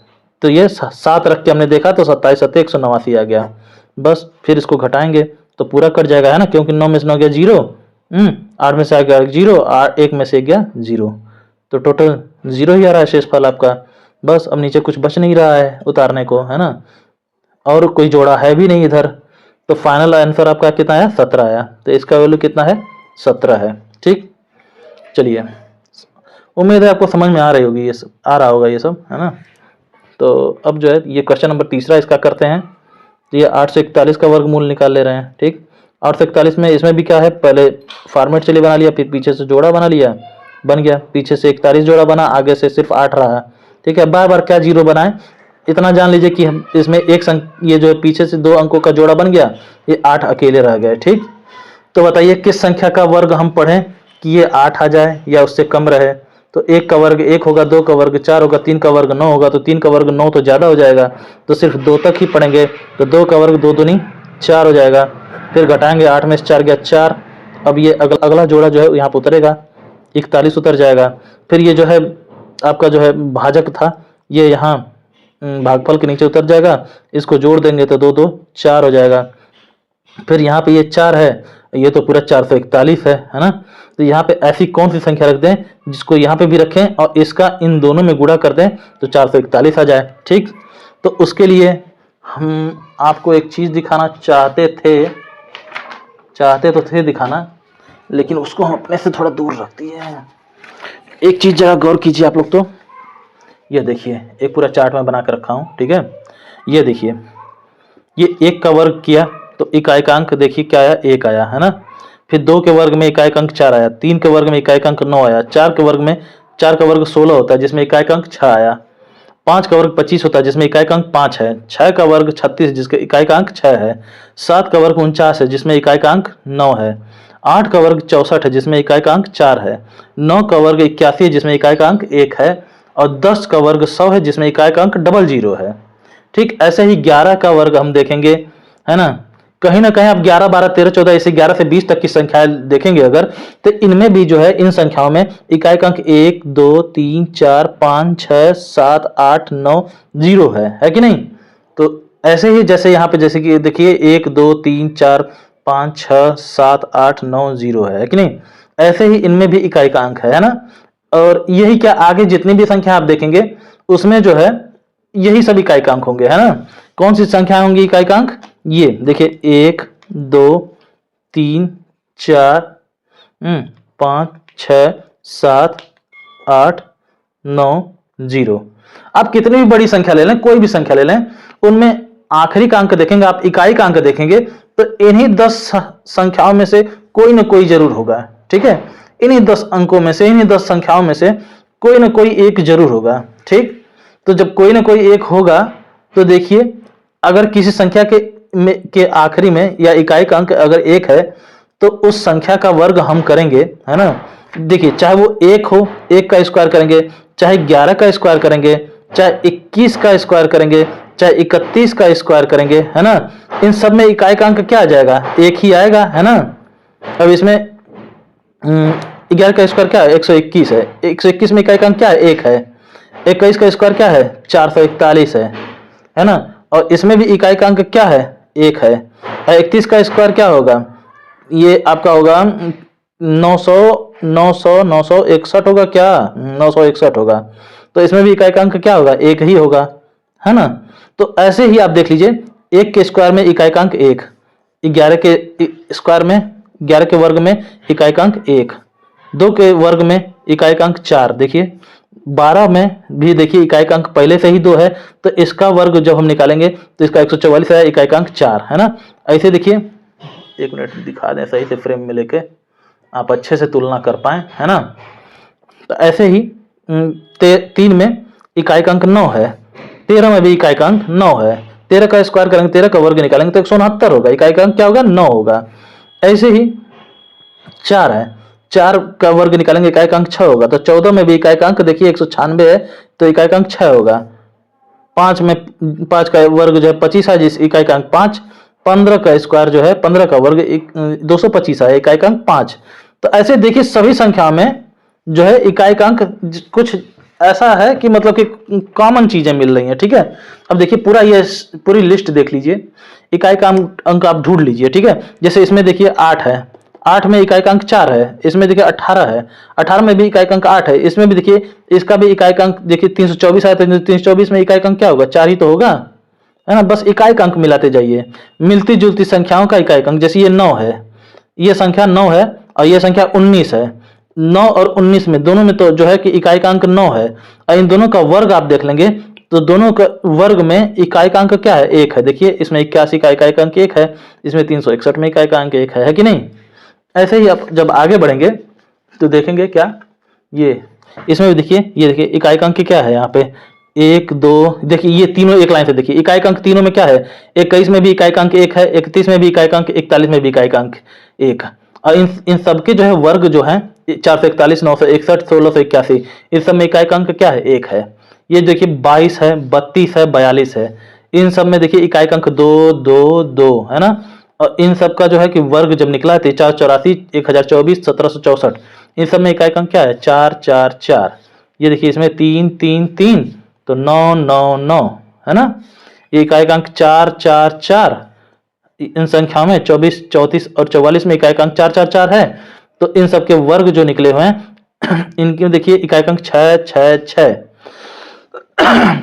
तो ये 7 रख के हमने देखा तो 27 सत्ते 189 आ गया। बस फिर इसको घटाएंगे तो पूरा कट जाएगा, है ना, क्योंकि 9 में से 9 गया 0, 8 में से आ गया 0, 1 में से गया 0, तो टोटल 0 ही आ रहा है शेषफल आपका। बस अब नीचे कुछ बच नहीं रहा है उतारने को, है ना, और कोई जोड़ा है भी नहीं इधर, तो फाइनल आंसर आपका कितना आया, 17 आया। तो इसका वैल्यू कितना है, 17 है। ठीक, चलिए, उम्मीद है आपको समझ में आ रही होगी, ये सब आ रहा होगा ये सब, है ना। तो अब जो है ये क्वेश्चन नंबर तीसरा इसका करते हैं। तो ये 841 का वर्गमूल निकाल ले रहे हैं। ठीक, 841 में इसमें भी क्या है, पहले फॉर्मेट चलिए बना लिया, फिर पीछे से जोड़ा बना लिया, बन गया, पीछे से 41 जोड़ा बना, आगे से सिर्फ 8 रहा। ठीक है, बार बार क्या जीरो बनाए, इतना जान लीजिए कि हम इसमें ये जो है पीछे से 2 अंकों का जोड़ा बन गया, ये 8 अकेले रह गए। ठीक, तो बताइए किस संख्या का वर्ग हम पढ़ें कि ये 8 आ जाए या उससे कम रहे। तो 1 का वर्ग 1 होगा, 2 का वर्ग 4 होगा, 3 का वर्ग 9 होगा, तो 3 का वर्ग 9 तो ज़्यादा हो जाएगा, तो सिर्फ 2 तक ही पढ़ेंगे, तो 2 का वर्ग 2 दूनी 4 हो जाएगा। फिर घटाएंगे, 8 में से 4 गया 4, अब ये अगला जोड़ा जो है यहाँ पर उतरेगा, 41 उतर जाएगा। फिर ये जो है आपका जो है भाजक था, ये यहाँ भागफल के नीचे उतर जाएगा, इसको जोड़ देंगे तो 2 2 4 हो जाएगा। फिर यहाँ पे ये 4 है, ये तो पूरा 441 है ना। तो यहाँ पे ऐसी कौन सी संख्या रख दें जिसको यहाँ पे भी रखें और इसका इन दोनों में गुणा कर दें तो 441 आ जाए। ठीक, तो उसके लिए हम आपको एक चीज़ दिखाना चाहते तो थे दिखाना, लेकिन उसको हम अपने से थोड़ा दूर रख दिए हैं। एक चीज़ जरा गौर कीजिए आप लोग, तो ये देखिए एक पूरा चार्ट में बना कर रखा हूँ। ठीक है, ये देखिए, ये 1 का वर्ग किया तो इकाई का अंक देखिए क्या आया, 1 आया, है ना। फिर 2 के वर्ग में इकाई का अंक 4 आया, 3 के वर्ग में इकाई का अंक 9 आया, 4 के वर्ग में 4 का वर्ग 16 होता है जिसमें इकाई का अंक 6 आया, 5 का वर्ग 25 होता है जिसमें इकाई का अंक 5 है, 6 का वर्ग 36 जिसके इकाई का अंक 6 है, 7 का वर्ग 49 है जिसमें इकाई का अंक 9 है, 8 का वर्ग 64 है जिसमें इकाई का अंक 4 है, 9 का वर्ग 81 है जिसमें इकाई का अंक 1 है, और 10 का वर्ग 100 है जिसमें इकाई का अंक 00 है। ठीक, ऐसे ही 11 का वर्ग हम देखेंगे, है ना। कहीं ना कहीं आप 11 12 13 14 ऐसे 11 से 20 तक की संख्याएं देखेंगे अगर, तो इनमें भी जो है इन संख्याओं में इकाई का अंक 1 2 3 4 5 6 7 8 9 0 है कि नहीं। तो ऐसे ही जैसे यहाँ पे जैसे कि देखिए 1 2 3 4 5 6 7 8 9 0 है कि नहीं, ऐसे ही इनमें भी इकाई का अंक है ना। और यही क्या, आगे जितनी भी संख्या आप देखेंगे उसमें जो है यही सब इकाई का अंक होंगे, है ना। कौन सी संख्या होंगी इकाई का अंक, ये देखिए 1 2 3 4 5 6 7 8 9 0। आप कितनी भी बड़ी संख्या ले लें, कोई भी संख्या ले लें, उनमें आखिरी का अंक देखेंगे आप, इकाई का अंक देखेंगे तो इन्हीं 10 संख्याओं में से कोई ना कोई जरूर होगा। ठीक है, इन्हीं 10 अंकों में से, इन्हीं 10 संख्याओं में से कोई ना कोई एक जरूर होगा। ठीक, तो जब कोई ना कोई एक होगा तो देखिए अगर किसी संख्या के आखिरी में या इकाई का अंक अगर 1 है तो उस संख्या का वर्ग हम करेंगे, है ना। देखिए चाहे वो 1 हो, 1 का स्क्वायर करेंगे, चाहे 11 का स्क्वायर करेंगे, चाहे 21 का स्क्वायर करेंगे, चाहे 31 का स्क्वायर करेंगे, है ना। इन सब में इकाई का अंक क्या आ जाएगा, 1 ही आएगा, है ना। अब इसमें 11 का स्क्वायर क्या है, 121 है, 121 में इकाई का अंक क्या है, 1 है। 21 का स्क्वायर क्या है, 441 है ना। और इसमें भी इकाई का अंक क्या है, 1 है। 31 का स्क्वायर क्या होगा, ये आपका होगा 961 होगा, क्या 961 होगा। तो इसमें भी इकाई का अंक क्या होगा, 1 ही होगा, है ना। तो ऐसे ही आप देख लीजिए 1 के स्क्वायर में इकाई का अंक 1, 11 के स्क्वायर में 11 के वर्ग में इकाई का अंक 1, 2 के वर्ग में इकाई का अंक 4, देखिए 12 में भी देखिए इकाई का अंक पहले से ही 2 है, तो इसका वर्ग जब हम निकालेंगे तो इसका 144 है, इकाई का अंक 4 है ना। ऐसे देखिए, एक मिनट दिखा दें सही से फ्रेम में लेके आप अच्छे से तुलना कर पाए, है ना। तो ऐसे ही 3 में इकाई का अंक 9 है, 13 में भी इकाई का अंक 9 है, 13 का स्क्वायर करेंगे, 13 का वर्ग निकालेंगे तो 169 होगा, इकाई का अंक क्या होगा, 9 होगा। ऐसे ही 4 है, 4 का वर्ग निकालेंगे, इकाई का अंक 6 होगा। तो 14 में भी इकाई का अंक देखिए 196 है, तो इकाई का अंक 6 होगा। 5 में 5 का वर्ग जो है 25 है, जिस इकाई का अंक 5। 15 का स्क्वायर जो है 15 का वर्ग 225 है, इकाई का अंक 5। तो ऐसे देखिए सभी संख्याओं में जो है इकाई का अंक कुछ ऐसा है कि मतलब कि कॉमन चीजें मिल रही हैं, ठीक है। अब देखिए पूरा ये पूरी लिस्ट देख लीजिए, इकाई का अंक आप ढूंढ लीजिए, ठीक है। जैसे इसमें देखिए 8 है, 8 में इकाई का अंक 4 है, इसमें देखिए 18 है, 18 में भी इकाई का अंक 8 है, इसमें भी देखिए इसका भी इकाई का अंक देखिए 324 है, तो 324 में इकाई का अंक क्या होगा, 4 ही तो होगा, है ना। बस इकाई का अंक मिलाते जाइए, मिलती जुलती संख्याओं का इकाई का अंक, जैसे ये 9 है, ये संख्या 9 है और ये संख्या 19 है। 9 और 19 में दोनों में तो जो है कि इकाई का अंक 9 है, और इन दोनों का वर्ग आप देख लेंगे तो दोनों का वर्ग में इकाई का अंक क्या है, 1 है। देखिए इसमें 81 का इकाई का अंक 1 है, इसमें 361 में इकाई का अंक 1 है कि नहीं। ऐसे ही आप जब आगे बढ़ेंगे तो देखेंगे क्या, ये इसमें भी देखिए, ये देखिए इकाई का अंक क्या है यहाँ पे, 1 2, देखिए ये तीनों एक लाइन से देखिए इकाई का अंक तीनों में क्या है, 21 में भी इकाई का अंक 1 है, 31 में भी इकाई का अंक, 41 में भी इकाई का अंक 1। और इन सबके जो है वर्ग जो है 441, 961, 1681, इन सब में इकाई का अंक क्या है, 1 है। ये देखिए 22 है, 32 है, 42 है, इन सब में देखिए इकाई का अंक 2 2 2 है ना। और इन सब का जो है कि वर्ग जब निकला है 484, 1024, 1764, इन सब में इकाई का अंक क्या है, 4 4 4। ये देखिए इसमें 3 3 3, तो 9 9 9 है ना। ये इकाई का अंक 4 4 4, इन संख्याओं में 24 34 और 44 में इकाई का अंक 4 4 4 है। तो इन सब के वर्ग जो निकले हुए हैं इनके देखिए इकाई का अंक 6 6 6।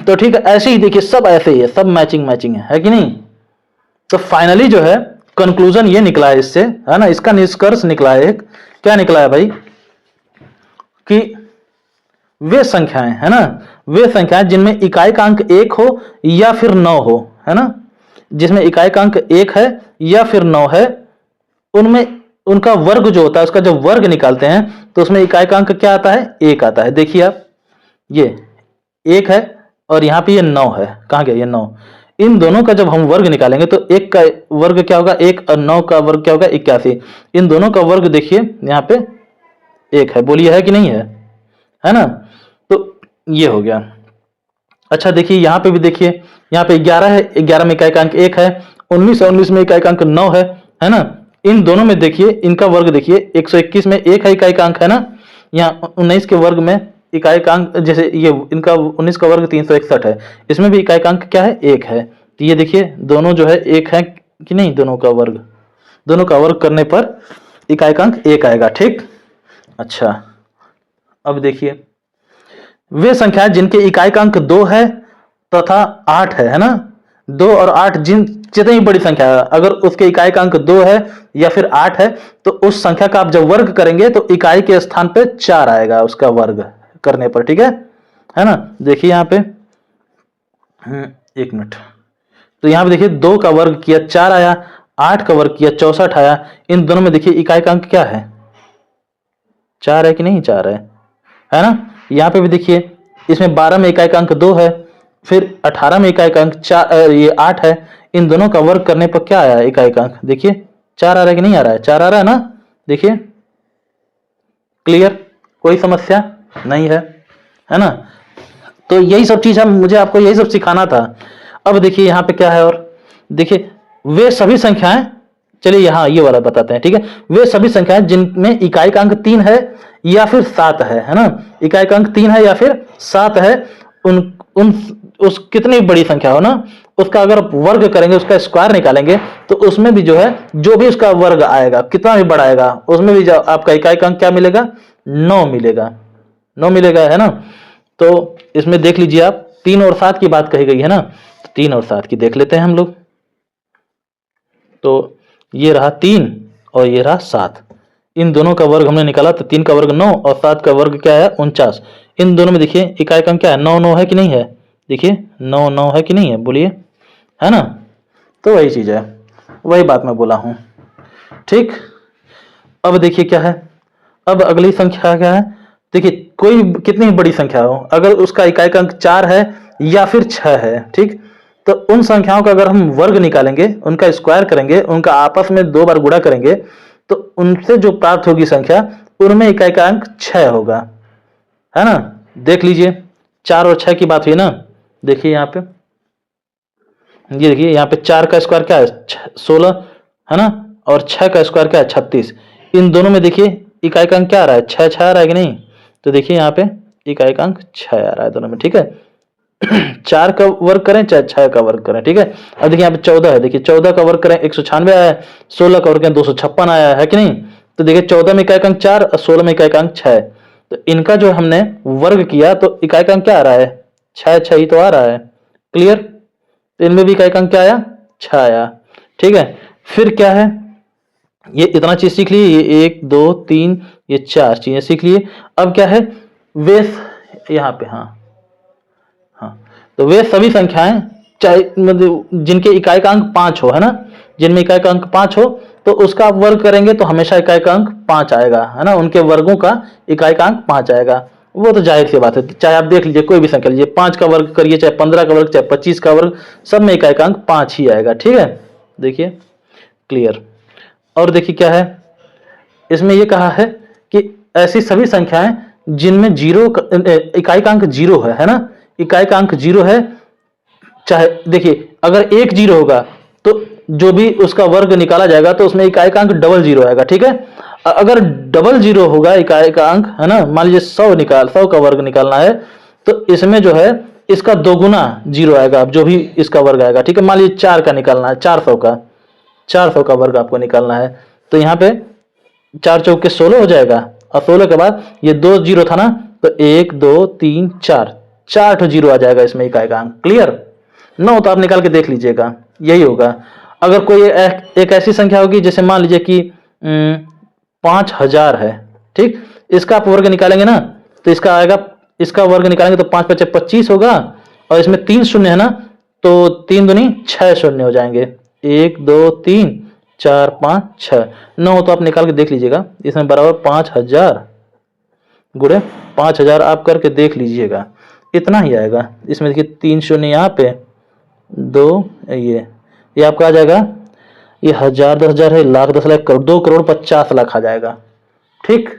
तो ठीक है, ऐसे ही देखिए सब ऐसे ही है, सब मैचिंग मैचिंग है कि नहीं। तो फाइनली जो है कंक्लूजन ये निकला है इससे, है ना, इसका निष्कर्ष निकला है एक, क्या निकला है भाई, कि वे संख्याएं, है ना, वे संख्याएं जिनमें इकाई का अंक 1 हो या फिर 9 हो, है ना, जिसमें इकाई का अंक 1 है या फिर 9 है, उनमें उनका वर्ग जो होता है, उसका जब वर्ग निकालते हैं तो उसमें इकाई का अंक क्या आता है, 1 आता है। देखिए आप, ये 1 है और यहाँ पे ये 9 है, कहाँ गया ये 9। इन दोनों का जब हम वर्ग निकालेंगे तो 1 का वर्ग क्या होगा 1 और 9 का वर्ग क्या होगा 81। इन दोनों का वर्ग देखिए यहाँ पे 1 है, बोलिए है कि नहीं है ना। तो ये हो गया। अच्छा देखिए यहाँ पे भी देखिए, यहाँ पे 11 है, 11 में इकाई का अंक 1 है, 19 है, 19 में इकाई का अंक 9 है ना। इन दोनों में देखिए इनका वर्ग देखिए, 121 में 1 है इकाई का अंक, है ना। यहाँ 19 के वर्ग में इकाई का अंक, जैसे ये इनका 19 का वर्ग 361 है, इसमें भी इकाई का अंक क्या है, 1 है। तो ये देखिए दोनों जो है 1 है कि नहीं, दोनों का वर्ग करने पर इकाई का अंक 1 आएगा, ठीक। अच्छा अब देखिए वे संख्याएं जिनके इकाई का अंक 2 है तथा 8 है ना। 2 और 8 जितनी बड़ी संख्या है, अगर उसके इकाई का अंक 2 है या फिर 8 है तो उस संख्या का आप जब वर्ग करेंगे तो इकाई के स्थान पे 4 आएगा उसका वर्ग करने पर, ठीक है ना। देखिए यहाँ पे 1 मिनट, तो यहाँ पे देखिए 2 का वर्ग किया 4 आया, 8 का वर्ग किया 64 आया। इन दोनों में देखिए इकाई का अंक क्या है, 4 है कि नहीं, 4 है ना। यहाँ पे भी देखिए इसमें 12 में इकाई का अंक 2 है, फिर 18 में इकाई का अंक 4, ये 8 है। इन दोनों का वर्ग करने पर क्या आया इकाई का अंक, देखिए 4 आ रहा है कि नहीं आ रहा है, 4 आ रहा है ना। देखिए क्लियर, कोई समस्या नहीं है ना। तो यही सब चीज है, मुझे आपको यही सब सिखाना था। अब देखिए यहाँ पे क्या है, और देखिए वे सभी संख्याएं, चलिए यहाँ ये वाला बताते हैं, ठीक है। वे सभी संख्याएं जिनमें इकाई का अंक 3 है या फिर 7 है ना। इकाई का अंक 3 है या फिर 7 है, उस कितनी बड़ी संख्या हो ना, उसका अगर वर्ग करेंगे, उसका स्क्वायर निकालेंगे तो उसमें भी जो है, जो भी उसका वर्ग आएगा कितना भी बड़ा आएगा, उसमें भी आपका इकाई का अंक क्या मिलेगा, 9 मिलेगा, 9 मिलेगा, है ना। तो इसमें देख लीजिए आप, 3 और 7 की बात कही गई है ना, 3 और 7 की देख लेते हैं हम लोग। तो ये रहा 3 और ये रहा 7, इन दोनों का वर्ग हमने निकाला तो 3 का वर्ग 9 और 7 का वर्ग क्या है 49। इन दोनों में देखिए इकाई का अंक क्या है, 9 9 है कि नहीं है, देखिए 9 9 है कि नहीं है, बोलिए, है ना। तो वही चीज है, वही बात मैं बोला हूं, ठीक। अब देखिए क्या है, अब अगली संख्या क्या है, देखिए कोई कितनी बड़ी संख्या हो, अगर उसका इकाई का अंक 4 है या फिर 6 है, ठीक, तो उन संख्याओं का अगर हम वर्ग निकालेंगे, उनका स्क्वायर करेंगे, उनका आपस में 2 बार गुणा करेंगे तो उनसे जो प्राप्त होगी संख्या, उनमें इकाई का अंक 6 होगा, है ना। देख लीजिए 4 और 6 की बात हुई ना। देखिए यहाँ पे, ये देखिए यहाँ पे 4 का स्क्वायर क्या है 16, है ना, और 6 का स्क्वायर क्या है 36। इन दोनों में देखिए इकाई का अंक क्या आ रहा है, 6 6 आ रहा है कि नहीं। तो देखिए यहाँ पे इकाई अंक 6 आ रहा है दोनों में, ठीक है। 4 का वर्ग करें चाहे 6 का वर्ग करें, ठीक है। अब देखिए यहाँ पे 14 है, देखिए 14 का वर्ग करें 196 आया है, 16 का वर्ग करें 256 आया है कि नहीं। तो देखिए 14 में इकाई अंक 4 और 16 में इकाई अंक 6, तो इनका जो हमने वर्ग किया तो इकाई अंक क्या आ रहा है, 6 ही तो आ रहा है। क्लियर, तो इनमें भी इकाई अंक क्या आया, 6 आया, ठीक है। फिर क्या है, ये इतना चीज सीख लिए, ये 1 2 3 ये 4 चीजें सीख लिए। अब क्या है, वे यहाँ पे हाँ, तो वे सभी संख्याएं चाहे मतलब जिनके इकाई का अंक 5 हो, है ना, जिनमें इकाई का अंक 5 हो तो उसका आप वर्ग करेंगे तो हमेशा इकाई का अंक 5 आएगा, है ना, उनके वर्गों का इकाई का अंक 5 आएगा। वो तो जाहिर सी बात है, चाहे आप देख लीजिए कोई भी संख्या लीजिए, 5 का वर्ग करिए चाहे 15 का वर्ग चाहे 25 का वर्ग, सब में इकाई का अंक 5 ही आएगा, ठीक है। देखिए क्लियर। और देखिए क्या है, इसमें यह कहा है कि ऐसी सभी संख्याएं जिनमें इकाई का अंक 0 है ना, इकाई का अंक 0 है, चाहे देखिए अगर 1 0 होगा तो जो भी उसका वर्ग निकाला जाएगा तो उसमें इकाई का अंक 00 आएगा, ठीक है। अगर 00 होगा इकाई का अंक, है ना, मान लीजिए 100 का वर्ग निकालना है तो इसमें जो है इसका 2 गुना 0 आएगा, जो भी इसका वर्ग आएगा, ठीक है। मान लीजिए 4 का निकालना है, 400 का वर्ग आपको निकालना है, तो यहाँ पे 4 चौके 16 हो जाएगा, और 16 के बाद ये 2 0 था ना, तो 1 2 3 4 ठो 0 आ जाएगा इसमें इकाई का अंक। क्लियर, 9 तो आप निकाल के देख लीजिएगा, यही होगा। अगर कोई एक ऐसी संख्या होगी जैसे मान लीजिए कि 5000 है, ठीक, इसका आप वर्ग निकालेंगे ना तो इसका आएगा, इसका वर्ग निकालेंगे तो 5 5 25 होगा, और इसमें 3 शून्य है ना, तो 3 दूनी 6 शून्य हो जाएंगे, 1 2 3 4 5 6 9 तो आप निकाल के देख लीजिएगा, इसमें बराबर 5000 गुणे 5000 आप करके देख लीजिएगा, इतना ही आएगा। इसमें देखिए 3 शून्य यहाँ पे, 2 ये आपका आ जाएगा, ये 1000 10,000 है, लाख 10 लाख करोड़, 2 करोड़ 50 लाख आ जाएगा, ठीक।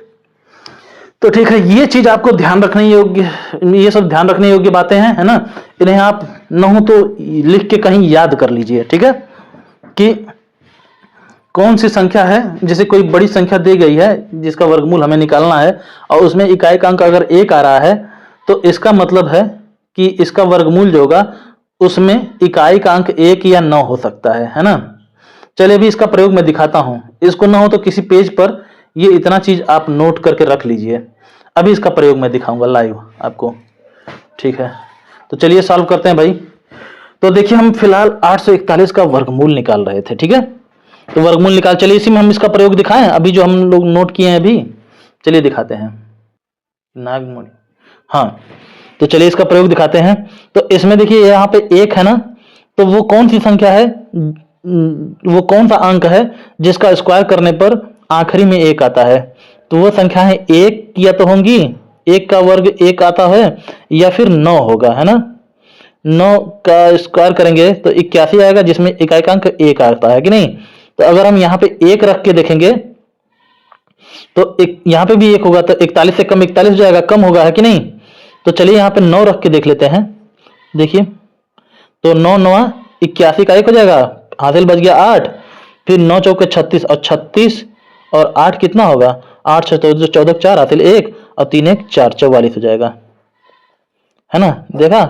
तो ठीक है, ये चीज आपको ध्यान रखने योग्य, ये सब ध्यान रखने योग्य बातें हैं, है ना। इन्हें आप न हो तो लिख के कहीं याद कर लीजिए, ठीक है, कि कौन सी संख्या है, जैसे कोई बड़ी संख्या दी गई है जिसका वर्गमूल हमें निकालना है और उसमें इकाई का अंक अगर 1 आ रहा है तो इसका मतलब है कि इसका वर्गमूल जो होगा उसमें इकाई का अंक 1 या 9 हो सकता है ना। चलिए अभी इसका प्रयोग मैं दिखाता हूं, इसको ना हो तो किसी पेज पर ये इतना चीज आप नोट करके रख लीजिए, अभी इसका प्रयोग मैं दिखाऊंगा लाइव आपको, ठीक है। तो चलिए सॉल्व करते हैं भाई। तो देखिए हम फिलहाल 841 का वर्गमूल निकाल रहे थे, ठीक है। तो वर्गमूल निकाल, चलिए इसी में हम इसका प्रयोग दिखाएं, अभी जो हम लोग नोट किए हैं अभी, चलिए दिखाते हैं। नागमणि, हाँ, तो चलिए इसका प्रयोग दिखाते हैं। तो इसमें देखिए यहाँ पे 1 है ना, तो वो कौन सी संख्या है, वो कौन सा अंक है जिसका स्क्वायर करने पर आखिरी में 1 आता है, तो वो संख्या है 1 या तो होंगी, 1 का वर्ग 1 आता है, या फिर 9 होगा, है ना। 9 का स्क्वायर करेंगे तो 81 आएगा जिसमें इकाई का अंक 1 आता है कि नहीं। तो अगर हम यहाँ पे 1 रख के देखेंगे तो यहाँ पे भी 1 होगा, तो 41 से कम 41 हो जाएगा, कम होगा, है कि नहीं। तो चलिए यहाँ पे 9 रख के देख लेते हैं, देखिए तो 9 9 81 का 1 हो जाएगा, हासिल बच गया 8, फिर 9 चौके 36 और 36 और 8 कितना होगा, 8 6 14 4 हासिल 1 और 3 1 4 44 हो जाएगा, है ना। देखा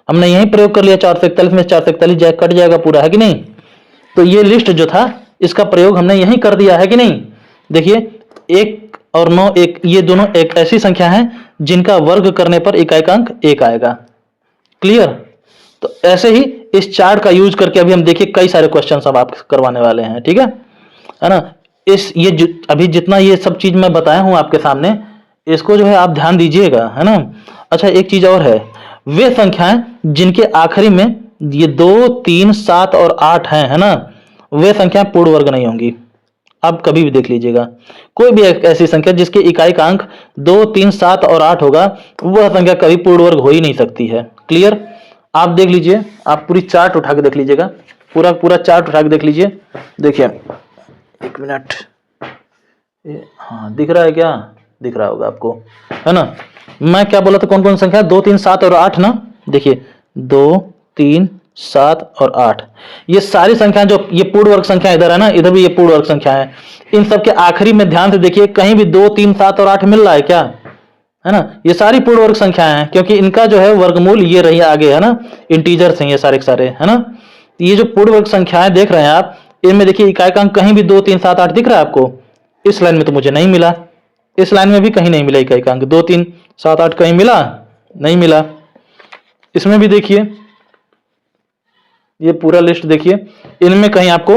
हमने यही प्रयोग कर लिया, 441 में 441 जाए कट जाएगा पूरा, है कि नहीं। तो ये लिस्ट जो था इसका प्रयोग हमने यही कर दिया, है कि नहीं। देखिए 1 और 9 1 ये दोनों एक ऐसी संख्या है जिनका वर्ग करने पर इकाई का अंक 1 आएगा। क्लियर, तो ऐसे ही इस चार्ट का यूज करके अभी हम देखिए कई सारे क्वेश्चन अब आप करवाने वाले हैं, ठीक है ना। अभी जितना ये सब चीज मैं बताया हूं आपके सामने, इसको जो है आप ध्यान दीजिएगा, है ना। अच्छा एक चीज और है, वे संख्याएं जिनके आखिरी में ये 2 3 7 और 8 हैं, है ना, वे संख्याएं पूर्ण वर्ग नहीं होंगी। आप कभी भी देख लीजिएगा, कोई भी एक ऐसी संख्या जिसके इकाई का अंक 2 3 7 और 8 होगा, वह संख्या कभी पूर्ण वर्ग हो ही नहीं सकती है। क्लियर, आप देख लीजिए, आप पूरी चार्ट उठा के देख लीजिएगा, पूरा चार्ट उठा के देख लीजिए। देखिए 1 मिनट, हाँ दिख रहा है क्या, दिख रहा होगा आपको, है ना। मैं क्या बोला था, कौन कौन संख्या, 2 3 7 और 8 ना। देखिए 2 3 7 और 8, ये सारी संख्याएं जो ये पूर्ण वर्ग संख्या इधर है ना, इधर भी ये पूर्ण वर्ग संख्या है। इन सब के आखिरी में ध्यान से देखिए, कहीं भी 2 3 7 और 8 मिल रहा है क्या, है ना। ये सारी पूर्ण वर्ग संख्याएं हैं क्योंकि इनका जो है वर्गमूल ये रही आगे, है ना, इंटीजर्स हैं ये सारे के सारे, है ना। ये जो पूर्ण वर्ग संख्याएं देख रहे हैं आप, इनमें देखिए इकाई का अंक कहीं भी 2 3 7 8 दिख रहा है आपको? इस लाइन में तो मुझे नहीं मिला, इस लाइन में भी कहीं नहीं मिला इकाई का अंक 2 3 7 8 कहीं मिला? नहीं मिला। इसमें भी देखिए, ये पूरा लिस्ट देखिए, इनमें कहीं आपको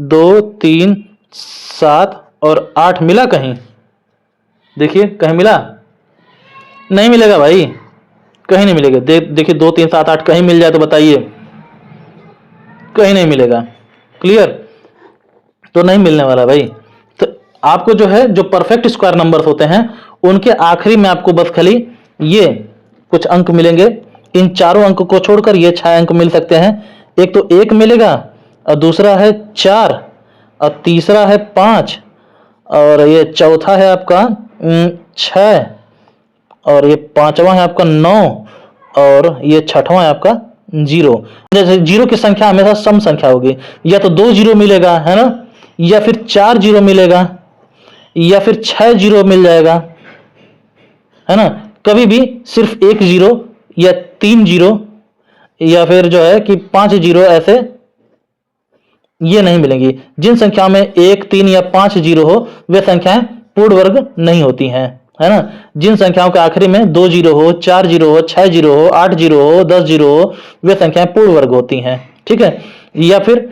2 3 7 और 8 मिला कहीं? देखिए कहीं मिला? नहीं मिलेगा भाई, कहीं नहीं मिलेगा। देखिए 2 3 7 8 कहीं मिल जाए तो बताइए, कहीं नहीं मिलेगा। क्लियर? तो नहीं मिलने वाला भाई। तो आपको जो है, जो परफेक्ट स्क्वायर नंबर्स होते हैं उनके आखिरी में आपको बस खाली ये कुछ अंक मिलेंगे। इन चारों अंक को छोड़कर ये 6 अंक मिल सकते हैं। एक तो 1 मिलेगा, और दूसरा है 4, और तीसरा है 5, और ये चौथा है आपका 6, और ये पांचवा है आपका 9, और ये छठवां है आपका 0। जैसे 0 की संख्या हमेशा सम संख्या होगी, या तो 2 0 मिलेगा, है ना, या फिर 4 0 मिलेगा, या फिर 6 0 मिल जाएगा, है ना। कभी भी सिर्फ 1 0 या 3 0 या फिर जो है कि 5 0 ऐसे ये नहीं मिलेंगी। जिन संख्याओं में 1 3 या 5 0 हो वे संख्याएं पूर्ण वर्ग नहीं होती हैं, है ना। जिन संख्याओं के आखिरी में 2 0 हो, 4 0 हो, 6 0 हो, 8 0 हो, 10 0 हो, वे संख्याएं पूर्ण वर्ग होती हैं, ठीक है। या फिर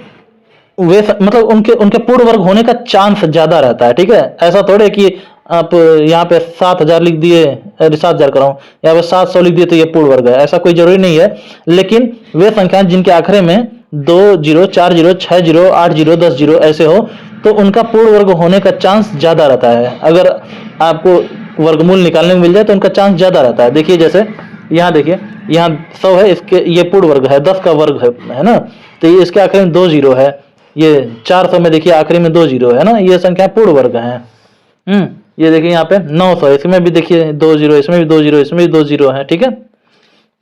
वे मतलब उनके पूर्ण वर्ग होने का चांस ज्यादा रहता है, ठीक है। ऐसा थोड़े कि आप यहाँ पे 7000 लिख दिए, 7000 कराऊं, यहाँ पे 700 लिख दिए तो ये पूर्ण वर्ग है, ऐसा कोई जरूरी नहीं है। लेकिन वे संख्याएं जिनके आखिरी में 2 0 4 0 6 0 8 0 10 0 ऐसे हो तो उनका पूर्ण वर्ग होने का चांस ज्यादा रहता है। अगर आपको वर्गमूल निकालने में मिल जाए तो उनका चांस ज्यादा रहता है। देखिए जैसे यहाँ देखिए, यहाँ 100 है, इसके ये पूर्ण वर्ग है, 10 का वर्ग है ना, तो ये इसके आखिरी में 2 0 है। ये 400 में देखिए आखिरी में 2 0 है ना, ये संख्या पूर्ण वर्ग है। ये देखिए यहाँ पे 900, इसमें भी देखिए 2 0, इसमें भी 2 0, इसमें भी 2 0 है, ठीक है,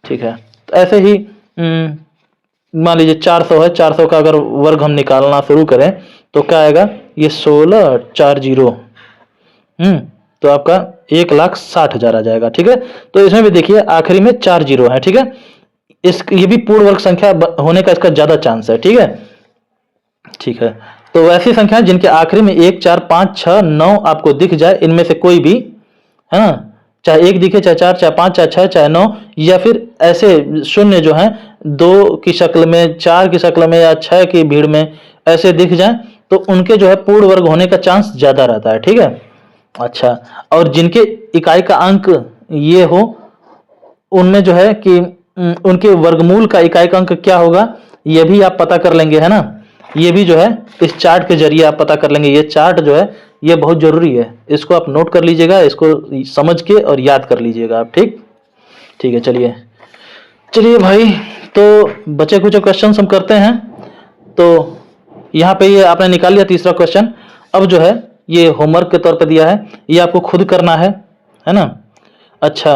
ठीक है। तो ऐसे ही मान लीजिए 400 है, 400 का अगर वर्ग हम निकालना शुरू करें तो क्या आएगा, ये 16 4 0, तो आपका 1,60,000 आ जाएगा, ठीक है। तो इसमें भी देखिए आखिरी में 4 0 है, ठीक है। ये भी पूर्ण वर्ग संख्या होने का इसका ज्यादा चांस है, ठीक है, ठीक है। तो वैसी संख्या जिनके आखिरी में 1 4 5 6 9 आपको दिख जाए, इनमें से कोई भी, है ना, चाहे 1 दिखे, चाहे 4, चाहे 5, चाहे 6, चाहे 9, या फिर ऐसे शून्य जो हैं 2 की शक्ल में, 4 की शक्ल में, या 6 की भीड़ में ऐसे दिख जाए तो उनके जो है पूर्ण वर्ग होने का चांस ज्यादा रहता है, ठीक है। अच्छा, और जिनके इकाई का अंक ये हो उनमें जो है कि उनके वर्गमूल का इकाई का अंक क्या होगा ये भी आप पता कर लेंगे, है ना। ये भी जो है इस चार्ट के जरिए आप पता कर लेंगे। ये चार्ट जो है ये बहुत जरूरी है, इसको आप नोट कर लीजिएगा, इसको समझ के और याद कर लीजिएगा आप, ठीक, ठीक है। चलिए चलिए भाई, तो बचे कुछ क्वेश्चन हम करते हैं। तो यहाँ पे ये आपने निकाल लिया तीसरा क्वेश्चन। अब जो है ये होमवर्क के तौर पे दिया है, ये आपको खुद करना है ना। अच्छा,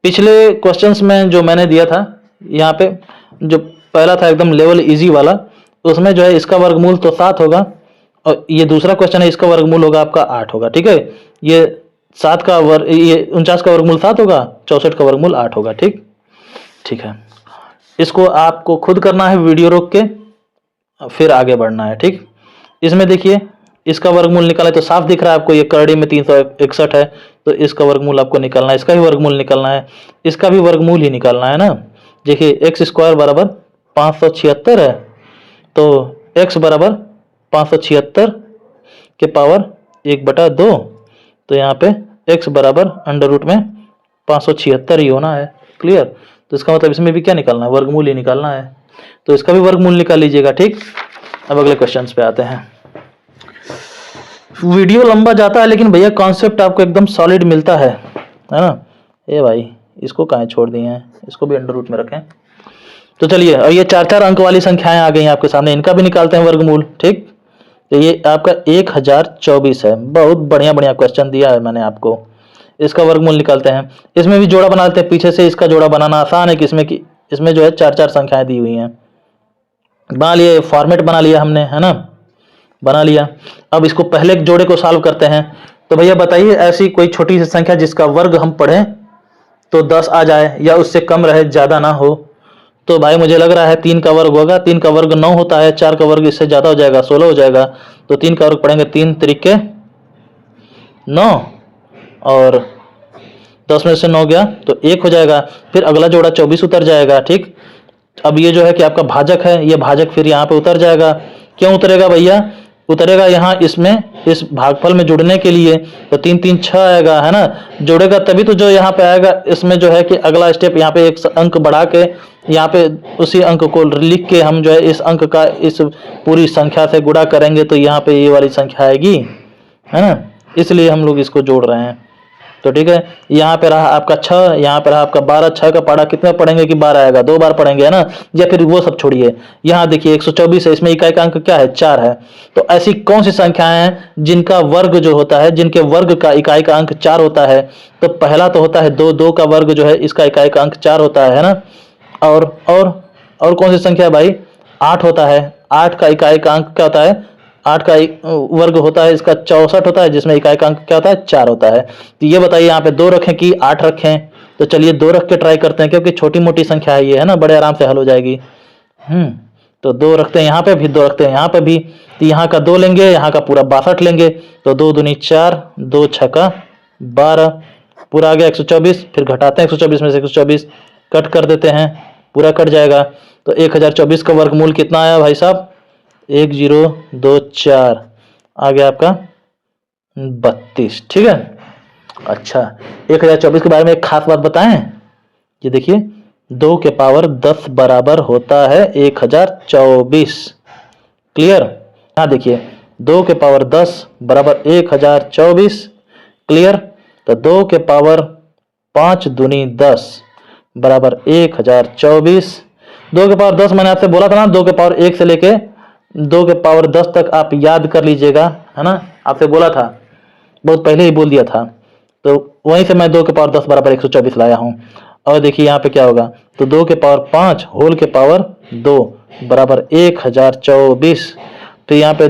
पिछले क्वेश्चंस में जो मैंने दिया था, यहाँ पे जो पहला था एकदम लेवल इजी वाला, उसमें जो है इसका वर्गमूल तो 7 होगा, और ये दूसरा क्वेश्चन है इसका वर्गमूल होगा आपका 8 होगा, ठीक है। ये 7 का वर्ग, ये 49 का वर्गमूल 7 होगा, 64 का वर्गमूल 8 होगा, ठीक, ठीक है। इसको आपको खुद करना है, वीडियो रोक के फिर आगे बढ़ना है, ठीक। इसमें देखिए इसका वर्गमूल निकाला तो साफ दिख रहा है आपको, ये करड़ी में 361 है, तो इसका वर्गमूल आपको निकालना है, इसका भी वर्गमूल निकालना है, इसका भी वर्गमूल ही निकालना है ना। देखिए x स्क्वायर बराबर 576 है, तो x बराबर 576 के पावर 1/2, तो यहाँ पे x बराबर अंडर रूट में 576 ही होना है। क्लियर? तो इसका मतलब इसमें भी क्या निकालना है, वर्गमूल ही निकालना है, तो इसका भी वर्गमूल निकाल लीजिएगा, ठीक। अब अगले क्वेश्चंस पे आते हैं। वीडियो लंबा जाता है लेकिन भैया कॉन्सेप्ट आपको एकदम सॉलिड मिलता है ना। ए भाई, इसको कहाँ छोड़ दिए हैं, इसको भी अंडर रूट में रखें। तो चलिए, और ये 4-4 अंक वाली संख्याएं आ गई हैं आपके सामने, इनका भी निकालते हैं वर्गमूल, ठीक। तो ये आपका 1024 है। बहुत बढ़िया बढ़िया क्वेश्चन दिया है मैंने आपको, इसका वर्गमूल निकालते हैं। इसमें भी जोड़ा बना लेते हैं, पीछे से इसका जोड़ा बनाना आसान है कि इसमें जो है 4-4 संख्याएं दी हुई हैं। बना लिए, फॉर्मेट बना लिया हमने, है ना, बना लिया। अब इसको पहले जोड़े को सॉल्व करते हैं, तो भैया बताइए ऐसी कोई छोटी सी संख्या जिसका वर्ग हम पढ़ें तो 10 आ जाए या उससे कम रहे, ज्यादा ना हो। तो भाई मुझे लग रहा है 3 का वर्ग होगा, 3 का वर्ग 9 होता है, 4 का वर्ग इससे ज्यादा हो जाएगा, 16 हो जाएगा। तो 3 का वर्ग पढ़ेंगे, 3 तरीके 9 और 10 में से 9 गया तो 1 हो जाएगा। फिर अगला जोड़ा 24 उतर जाएगा, ठीक। अब ये जो है कि आपका भाजक है, ये भाजक फिर यहाँ पे उतर जाएगा। क्यों उतरेगा भैया? उतरेगा यहाँ इसमें, इस भागफल में जुड़ने के लिए। तो 3 3 6 आएगा, है ना। जुड़ेगा तभी तो जो यहाँ पे आएगा, इसमें जो है कि अगला स्टेप यहाँ पे एक अंक बढ़ा के यहाँ पे उसी अंक को लिख के हम जो है इस अंक का इस पूरी संख्या से गुणा करेंगे तो यहाँ पे ये वाली संख्या आएगी, है ना। इसलिए हम लोग इसको जोड़ रहे हैं। तो ठीक है, यहाँ पे रहा आपका 6, यहाँ पे रहा आपका 12। 6 का पढ़ा कितना पढ़ेंगे कि 12 आएगा, 2 बार पढ़ेंगे, है ना। या फिर वो सब छोड़िए, यहाँ देखिए 124 है, इसमें इकाई का अंक क्या है? 4 है। तो ऐसी कौन सी संख्याएं हैं जिनका वर्ग जो होता है, जिनके वर्ग का इकाई का अंक 4 होता है? तो पहला तो होता है 2, 2 का वर्ग जो है इसका इकाई का अंक 4 होता है ना। और कौन सी संख्या भाई? 8 होता है। 8 का इकाई का अंक क्या होता है? 8 का वर्ग होता है इसका 64 होता है, जिसमें इकाई का अंक क्या होता है? 4 होता है। तो ये बताइए यहाँ पे 2 रखें कि 8 रखें? तो चलिए 2 रख के ट्राई करते हैं, क्योंकि छोटी मोटी संख्या है ये, है ना, बड़े आराम से हल हो जाएगी। तो 2 रखते हैं यहाँ पे, भी 2 रखते हैं यहाँ पे भी। तो यहाँ का 2 लेंगे, यहाँ का पूरा 62 लेंगे। तो 2 दूनी 4, 2 छक्का 12, पूरा आ गया 124। फिर घटाते हैं 124 में से 124 कट कर देते हैं, पूरा कट जाएगा। तो 1024 का वर्गमूल कितना आया भाई साहब? 1024 आ गया आपका 32, ठीक है। अच्छा, 1024 के बारे में एक खास बात बताएं। ये देखिए 2 के पावर 10 बराबर होता है 1024। क्लियर? यहाँ देखिए 2 के पावर 10 बराबर 1024। क्लियर? तो 2 के पावर 5 दूनी 10 बराबर 1024। 2 के पावर 10 मैंने आपसे बोला था ना, 2 के पावर 1 से लेके 2 के पावर 10 तक आप याद कर लीजिएगा, है ना। आपसे बोला था, बहुत पहले ही बोल दिया था। तो वहीं से मैं 2 के पावर 10 बराबर 124 लाया हूँ। और देखिए यहाँ पे क्या होगा, तो 2 के पावर 5 होल के पावर 2 बराबर 1024। तो यहाँ पे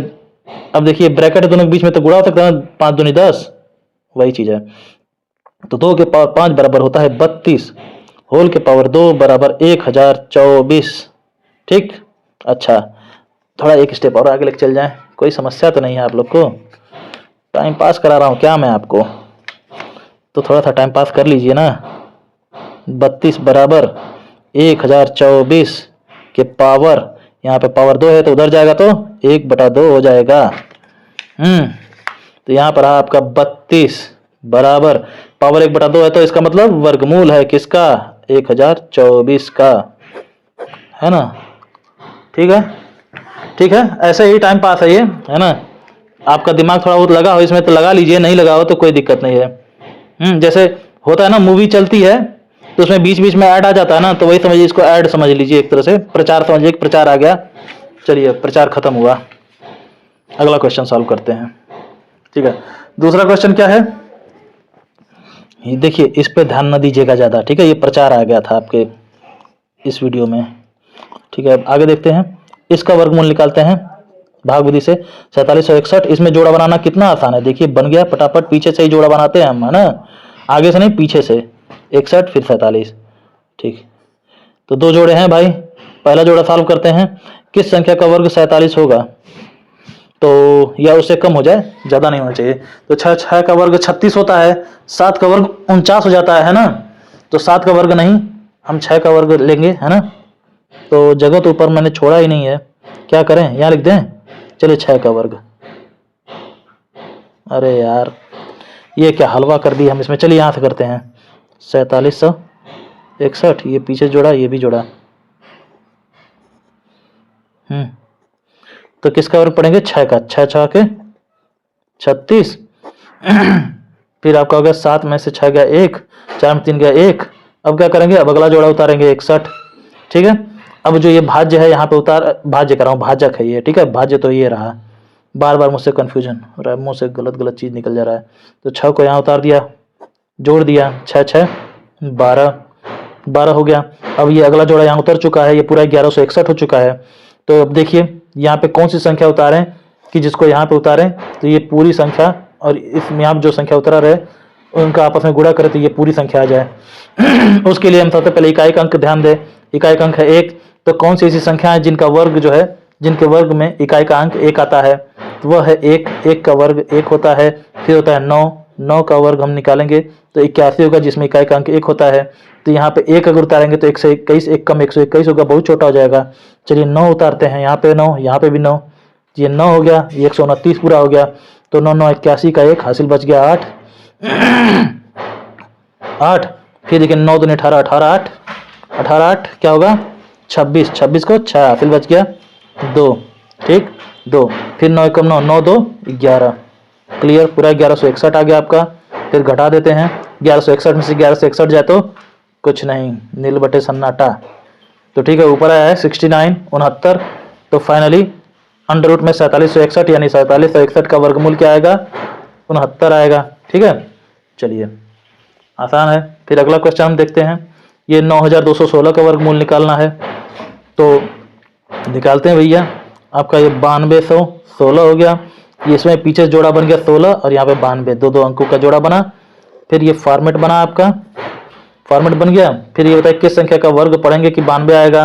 अब देखिए ब्रैकेट दोनों के बीच में तो गुणा हो सकता है, 5 दूनी 10, वही चीज है। तो 2 के पावर 5 बराबर होता है 32, होल के पावर 2 बराबर 1024, ठीक। अच्छा, थोड़ा एक स्टेप और आगे लेके चल जाएं, कोई समस्या तो नहीं है आप लोग को? टाइम पास करा रहा हूँ क्या मैं आपको? तो थोड़ा सा टाइम पास कर लीजिए ना। 32 बराबर 1024 के पावर, यहाँ पे पावर 2 है तो उधर जाएगा तो 1/2 हो जाएगा। तो यहाँ पर आपका 32 बराबर पावर 1/2 है, तो इसका मतलब वर्गमूल है किसका? 1024 का, है ना। ठीक है, ठीक है, ऐसे ही टाइम पास है ये, है ना। आपका दिमाग थोड़ा बहुत लगा हो इसमें तो लगा लीजिए, नहीं लगा हो तो कोई दिक्कत नहीं है। जैसे होता है ना, मूवी चलती है तो उसमें बीच बीच में ऐड आ जाता है ना, तो वही समझिए, इसको ऐड समझ लीजिए, एक तरह से प्रचार समझिए, प्रचार आ गया। चलिए प्रचार खत्म हुआ, अगला क्वेश्चन सॉल्व करते हैं। ठीक है, दूसरा क्वेश्चन क्या है ये देखिए, इस पे ध्यान न दीजिएगा ज्यादा, ठीक है। ये प्रचार आ गया था आपके इस वीडियो में, ठीक है। आगे देखते हैं, इसका वर्गमूल निकालते हैं भाग विधि से। 4761, इसमें जोड़ा बनाना कितना आसान है, देखिए बन गया फटाफट। पीछे से ही जोड़ा बनाते हैं हम, है ना, आगे से नहीं, पीछे से। 61 फिर 47, ठीक। तो 2 जोड़े हैं भाई, पहला जोड़ा सॉल्व करते हैं। किस संख्या का वर्ग 47 होगा? तो या उससे कम हो जाए, ज्यादा नहीं होना चाहिए। तो 6 का वर्ग 36 होता है, 7 का वर्ग 49 हो जाता है ना। तो 7 का वर्ग नहीं, हम 6 का वर्ग लेंगे, है ना। तो जगह तो ऊपर मैंने छोड़ा ही नहीं है, क्या करें, यहाँ लिख दें। चलिए 6 का वर्ग, अरे यार ये क्या हलवा कर दिया हम इसमें। चलिए यहाँ से करते हैं, 4761, ये पीछे जोड़ा, ये भी जोड़ा। तो किसका वर्ग पढ़ेंगे? 6 का। 6 6 के 36, फिर आपका हो गया 7 में से 6 गया 1, 4 में 3 गया 1। अब क्या करेंगे, अब अगला जोड़ा उतारेंगे 61, ठीक है। अब जो ये भाज्य है यहाँ पे उतार, भाज्य कर रहा हूँ, भाजक है ये, ठीक है। भाज्य तो ये रहा, बार बार मुझसे कंफ्यूजन हो रहा है, मुंह से गलत गलत चीज निकल जा रहा है। तो 6 को यहाँ उतार दिया, जोड़ दिया, 6 6 12 हो गया। अब ये अगला जोड़ा यहाँ उतर चुका है, ये पूरा 1161 हो चुका है। तो अब देखिए यहाँ पे कौन सी संख्या उतारें कि जिसको यहाँ पे उतारें, तो ये पूरी संख्या और इसमें आप जो संख्या उतरा रहे उनका आपस में गुणा करें तो ये पूरी संख्या आ जाए। उसके लिए हम सबसे पहले इकाई का अंक ध्यान दें। इकाई का अंक है 1, तो कौन सी ऐसी संख्या है जिनका वर्ग जो है, जिनके वर्ग में इकाई का अंक 1 आता है, तो वह है 1। 1 का वर्ग 1 होता है। फिर होता है 9, 9 का वर्ग हम निकालेंगे तो 81 होगा, जिसमें इकाई का अंक 1 होता है। तो यहाँ पे 1 अगर उतारेंगे तो 121, 1 कम 121 होगा, बहुत छोटा हो जाएगा। चलिए 9 उतारते हैं, यहाँ पे 9, यहाँ पे भी 9, ये 9 हो गया, ये 129 पूरा हो गया। तो 9 9 81 का 1 हासिल बच गया 8। 8 फिर देखिए 9 दूनी 18, 18 8, 18 8 क्या होगा 26, 26 को 6 हासिल बच गया 2, ठीक 2। फिर 9 कम 9, 9 2 11, क्लियर, पूरा 1161 आ गया आपका। फिर घटा देते हैं, 1161 में से 1161 जाए तो कुछ नहीं, नील बटे सन्नाटा। तो ठीक है, ऊपर आया है 69 69। तो फाइनली अंडर रूट में 4761 यानी 4761 का वर्गमूल क्या आएगा 69 आएगा। ठीक है, चलिए आसान है। फिर अगला क्वेश्चन हम देखते हैं, ये 9216 का वर्गमूल निकालना है। तो निकालते हैं भैया, आपका ये 9216 हो गया। ये इसमें पीछे जोड़ा बन गया 16 और यहाँ पे 92, दो अंकों का जोड़ा बना। फिर ये फॉर्मेट बना, आपका फॉर्मेट बन गया। फिर ये बताए किस संख्या का वर्ग पढ़ेंगे कि 92 आएगा।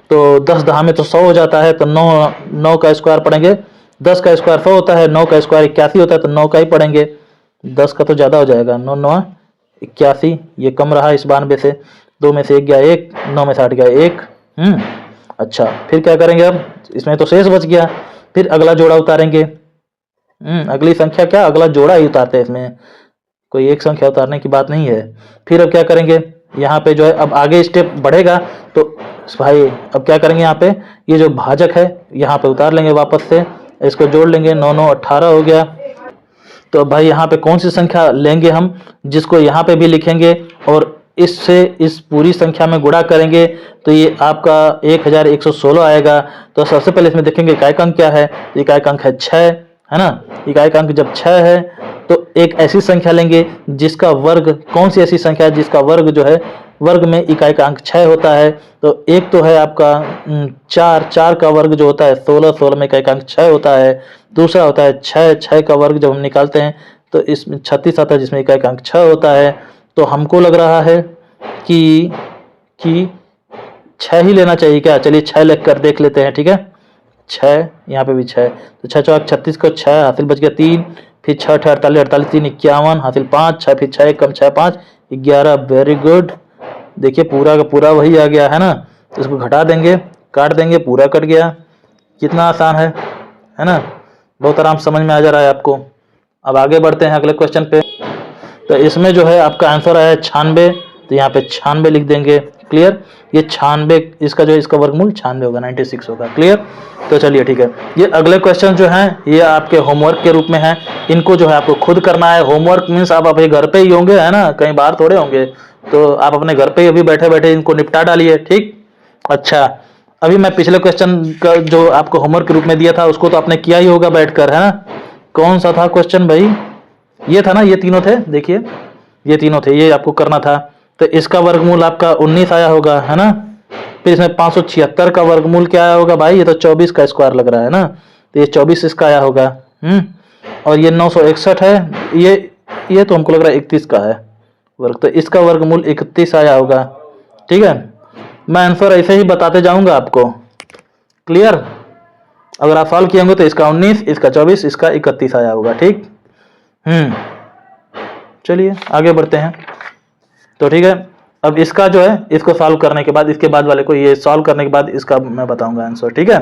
तो 10 दहा में तो 100 हो जाता है, तो 9 का स्क्वायर पढ़ेंगे। 10 का स्क्वायर 100 होता है, 9 का स्क्वायर 81 होता है, तो 9 का ही पढ़ेंगे। 10 का तो ज़्यादा हो जाएगा, 9 9 81, ये कम रहा इस 92 से। 2 में से 1 गया 1, 9 में से 8 गया 1। अच्छा, फिर क्या करेंगे अब, इसमें तो शेष बच गया। फिर अगला जोड़ा उतारेंगे। अगली संख्या क्या, अगला जोड़ा ही उतारते हैं, इसमें कोई एक संख्या उतारने की बात नहीं है। फिर अब क्या करेंगे, यहाँ पे जो है अब आगे स्टेप बढ़ेगा। तो भाई अब क्या करेंगे, यहाँ पे ये जो भाजक है यहाँ पे उतार लेंगे वापस से, इसको जोड़ लेंगे। 9 9 18 हो गया। तो अब भाई यहाँ पे कौन सी संख्या लेंगे हम, जिसको यहाँ पे भी लिखेंगे और इससे इस पूरी संख्या में गुणा करेंगे, तो ये आपका 1116 आएगा। तो सबसे पहले इसमें देखेंगे इकाई का अंक क्या है। इकाई का अंक है 6, है ना। इकाई का अंक जब 6 है तो एक ऐसी संख्या लेंगे जिसका वर्ग, कौन सी ऐसी संख्या है जिसका वर्ग जो है, वर्ग में इकाई का अंक 6 होता है। तो एक तो है आपका 4, 4 का वर्ग जो होता है 16, 16 में इकाई का अंक 6 होता है। दूसरा होता है 6, 6 का वर्ग जब हम निकालते हैं तो इसमें 36 आता है, जिसमें इकाई का अंक 6 होता है। तो हमको लग रहा है कि 6 ही लेना चाहिए क्या। चलिए 6 लिख कर देख लेते हैं, ठीक है। 6, यहाँ पे भी 6, तो 6 चौक 36 को 6 हासिल बच गया 3। फिर 6 8 48, 48 3 51 हासिल 5, 6 फिर 6 कम 6 5 11। वेरी गुड, देखिए पूरा का पूरा वही आ गया है ना। तो इसको घटा देंगे, काट देंगे, पूरा कट गया। कितना आसान है ना, बहुत आराम समझ में आ जा रहा है आपको। अब आगे बढ़ते हैं अगले क्वेश्चन पे। तो इसमें जो है आपका आंसर आया है 96, तो यहाँ पे 96 लिख देंगे, क्लियर। ये 96, इसका जो है इसका वर्गमूल 96 होगा, 96 होगा, क्लियर। तो चलिए ठीक है, ये अगले क्वेश्चन जो हैं ये आपके होमवर्क के रूप में है। इनको जो है आपको खुद करना है। होमवर्क मीन्स आप अपने घर पे ही होंगे, है ना, कहीं बाहर थोड़े होंगे। तो आप अपने घर पे ही अभी बैठे बैठे इनको निपटा डालिए, ठीक। अच्छा, अभी मैं पिछले क्वेश्चन का जो आपको होमवर्क के रूप में दिया था उसको तो आपने किया ही होगा बैठकर, है ना। कौन सा था क्वेश्चन भाई, ये था ना, ये तीनों थे, देखिए ये तीनों थे, ये आपको करना था। तो इसका वर्गमूल आपका 19 आया होगा, है ना। फिर इसमें 576 का वर्गमूल क्या आया होगा भाई, ये तो 24 का स्क्वायर लग रहा है ना, तो ये 24 इसका आया होगा। और ये 961 है, ये तो हमको लग रहा है 31 का है वर्ग, तो इसका वर्गमूल 31 आया होगा, ठीक है। मैं आंसर ऐसे ही बताते जाऊंगा आपको, क्लियर। अगर आप सॉल्व किए होंगे तो इसका 19, इसका 24, इसका 31 आया होगा, ठीक। चलिए आगे बढ़ते हैं। तो ठीक है, अब इसका जो है इसको सॉल्व करने के बाद, इसके बाद वाले को, ये सॉल्व करने के बाद इसका मैं बताऊंगा आंसर, ठीक है।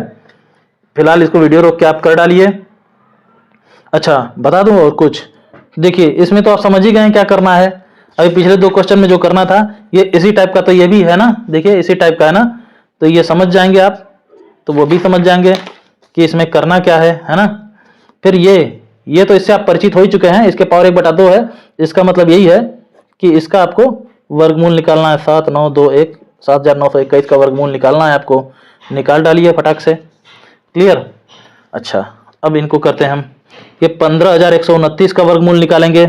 फिलहाल इसको वीडियो रोक के आप कर डालिए। अच्छा बता दूं और कुछ, देखिए इसमें तो आप समझ ही गए क्या करना है। अभी पिछले 2 क्वेश्चन में जो करना था ये इसी टाइप का, तो ये भी है ना, देखिए इसी टाइप का है ना। तो ये समझ जाएंगे आप, तो वो भी समझ जाएंगे कि इसमें करना क्या है ना। फिर ये तो इससे आप परिचित हो ही चुके हैं, इसके पावर 1/2 है। इसका मतलब यही है कि इसका आपको वर्गमूल निकालना है। 7921 7921 का वर्गमूल निकालना है आपको। निकाल डालिए फटाक से, क्लियर। अच्छा अब इनको करते हैं हम, ये 15129 का वर्गमूल निकालेंगे।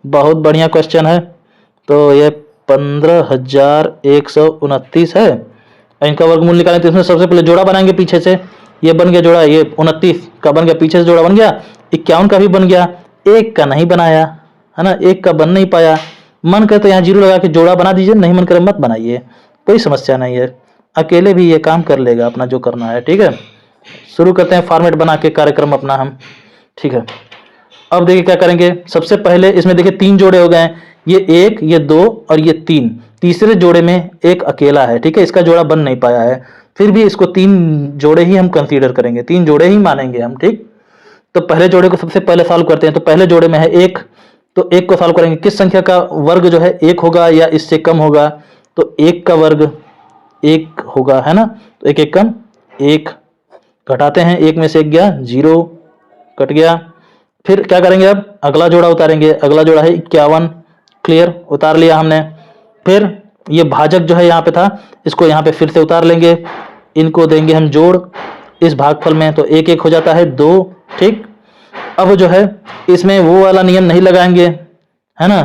बहुत बढ़िया क्वेश्चन है। तो ये 15129 है, इनका वर्गमूल निकालेंगे। तो इसमें सबसे पहले जोड़ा बनाएंगे पीछे से, ये बन गया जोड़ा, ये 29 का बन गया, पीछे से जोड़ा बन गया, 51 का भी बन गया, एक का नहीं बनाया, है ना, एक का बन नहीं पाया, मन करे तो यहाँ जीरो लगा के जोड़ा बना दीजिए, नहीं मन करे मत बनाइए, कोई समस्या नहीं है, अकेले भी ये काम कर लेगा अपना जो करना है। ठीक है, शुरू करते हैं फॉर्मेट बना के कार्यक्रम अपना हम। ठीक है, अब देखिए क्या करेंगे। सबसे पहले इसमें देखिए 3 जोड़े हो गए हैं, ये 1, ये 2 और ये 3। तीसरे जोड़े में एक अकेला है, ठीक है, इसका जोड़ा बन नहीं पाया है, फिर भी इसको 3 जोड़े ही हम कंसीडर करेंगे, 3 जोड़े ही मानेंगे हम। ठीक, तो पहले जोड़े को सबसे पहले सॉल्व करते हैं। तो पहले जोड़े में है 1, तो 1 को सॉल्व करेंगे, किस संख्या का वर्ग जो है 1 होगा या इससे कम होगा, तो 1 का वर्ग 1 होगा, है ना, तो 1 1 कम 1, घटाते हैं, 1 में से 1 गया 0, कट गया। फिर क्या करेंगे, अब अगला जोड़ा उतारेंगे, अगला जोड़ा है 51, क्लियर, उतार लिया हमने। फिर ये भाजक जो है यहाँ पे था, इसको यहाँ पे फिर से उतार लेंगे, इनको देंगे हम जोड़ इस भागफल में, तो 1 1 हो जाता है 2। ठीक, अब जो है इसमें वो वाला नियम नहीं लगाएंगे, है ना,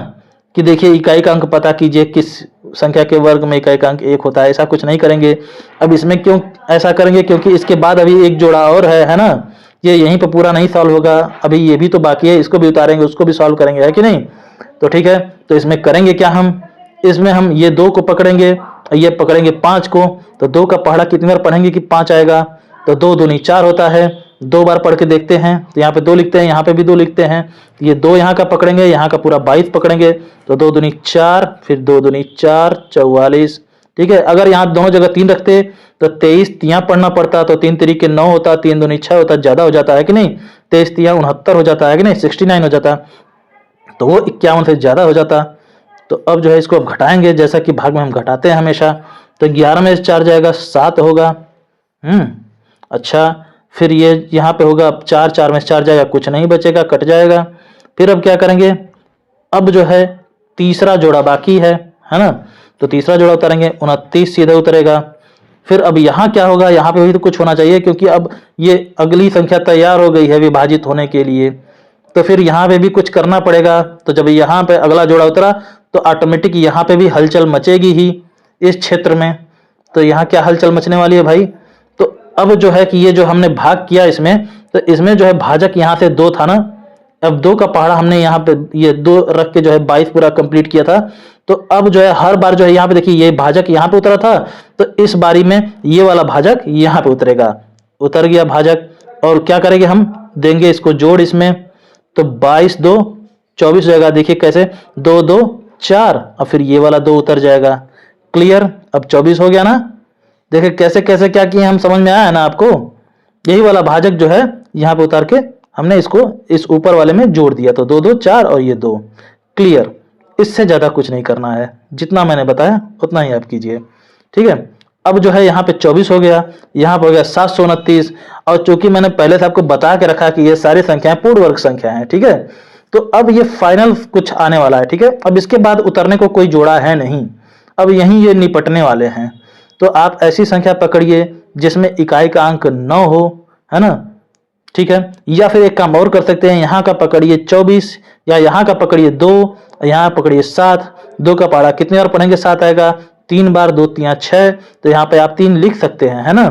कि देखिए इकाई का अंक पता कीजिए किस संख्या के वर्ग में इकाई का अंक 1 होता है, ऐसा कुछ नहीं करेंगे। अब इसमें क्यों ऐसा करेंगे, क्योंकि इसके बाद अभी एक जोड़ा और है ना, ये यहीं पर पूरा नहीं सॉल्व होगा, अभी ये भी तो बाकी है, इसको भी उतारेंगे, उसको भी सॉल्व करेंगे, है कि नहीं। तो ठीक है, तो इसमें करेंगे क्या हम, इसमें हम ये 2 को पकड़ेंगे, ये पकड़ेंगे 5 को, तो 2 का पहाड़ा कितनी बार पढ़ेंगे कि 5 आएगा, तो 2 दूनी 4 होता है, 2 बार पढ़ के देखते हैं, तो यहाँ पे 2 लिखते हैं, यहाँ पे भी 2 लिखते हैं, ये 2 यहाँ का पकड़ेंगे, यहाँ का पूरा 22 पकड़ेंगे, तो 2 दूनी 4, फिर 2 दूनी 4, 44। ठीक है, अगर यहाँ दोनों जगह 3 रखते तो 23 यहाँ पढ़ना पड़ता, तो 3 3 के 9 होता, 3 दूनी 6 होता, ज्यादा हो जाता है कि नहीं, 23 3 69 हो जाता है कि नहीं, 69 हो जाता, तो वो 51 से ज्यादा हो जाता। तो अब जो है इसको अब घटाएंगे, जैसा कि भाग में हम घटाते हैं हमेशा, तो 11 में से 4 जाएगा 7 होगा। अच्छा, फिर ये यहाँ पे होगा, अब 4 4 में से 4 जाएगा, कुछ नहीं बचेगा, कट जाएगा। फिर अब क्या करेंगे, अब जो है तीसरा जोड़ा बाकी है ना, तो तीसरा जोड़ा उतारेंगे, 29 सीधे उतरेगा। फिर अब यहाँ क्या होगा, यहाँ पे भी तो कुछ होना चाहिए, क्योंकि अब ये अगली संख्या तैयार हो गई है विभाजित होने के लिए, तो फिर यहाँ पे भी कुछ करना पड़ेगा। तो जब यहाँ पे अगला जोड़ा उतरा तो ऑटोमेटिक यहाँ पे भी हलचल मचेगी ही इस क्षेत्र में। तो यहाँ क्या हलचल मचने वाली है भाई, तो अब जो है कि ये जो हमने भाग किया इसमें, तो इसमें जो है भाजक यहाँ से 2 था ना, अब 2 का पहाड़ा हमने यहाँ पे ये 2 रख के जो है 22 पूरा कंप्लीट किया था। तो अब जो है हर बार जो है यहाँ पे देखिए ये भाजक यहाँ पे उतरा था, तो इस बारी में ये वाला भाजक यहाँ पे उतरेगा, उतर गया भाजक। और क्या करेंगे, हम देंगे इसको जोड़ इसमें, तो 22 2 24 हो जाएगा। देखिए कैसे, 2 2 4, और फिर ये वाला 2 उतर जाएगा, क्लियर। अब 24 हो गया ना, देखिए कैसे कैसे क्या किए हम, समझ में आया है ना आपको। यही वाला भाजक जो है यहाँ पे उतार के हमने इसको इस ऊपर वाले में जोड़ दिया, तो 2 2 4 और ये 2, क्लियर। इससे ज्यादा कुछ नहीं करना है, जितना मैंने बताया उतना ही आप कीजिए। ठीक है, अब जो है यहाँ पे 24 हो गया, यहाँ पे हो गया 729, और चूंकि मैंने पहले से आपको बता के रखा कि ये सारी संख्याएं पूर्ण वर्ग संख्या हैं, ठीक है, तो अब ये फाइनल कुछ आने वाला है। ठीक है, अब इसके बाद उतरने को कोई जोड़ा है नहीं, अब यहीं ये निपटने वाले हैं। तो आप ऐसी संख्या पकड़िए जिसमें इकाई का अंक 9 हो, है ना, ठीक है। या फिर एक काम और कर सकते हैं, यहाँ का पकड़िए 24, या यहाँ का पकड़िए 2, यहाँ पकड़िए 7, 2 का पहाड़ा कितने बार पढ़ेंगे, 7 आएगा, 3 बार 2 3 6, तो यहाँ पे आप 3 लिख सकते हैं, है ना,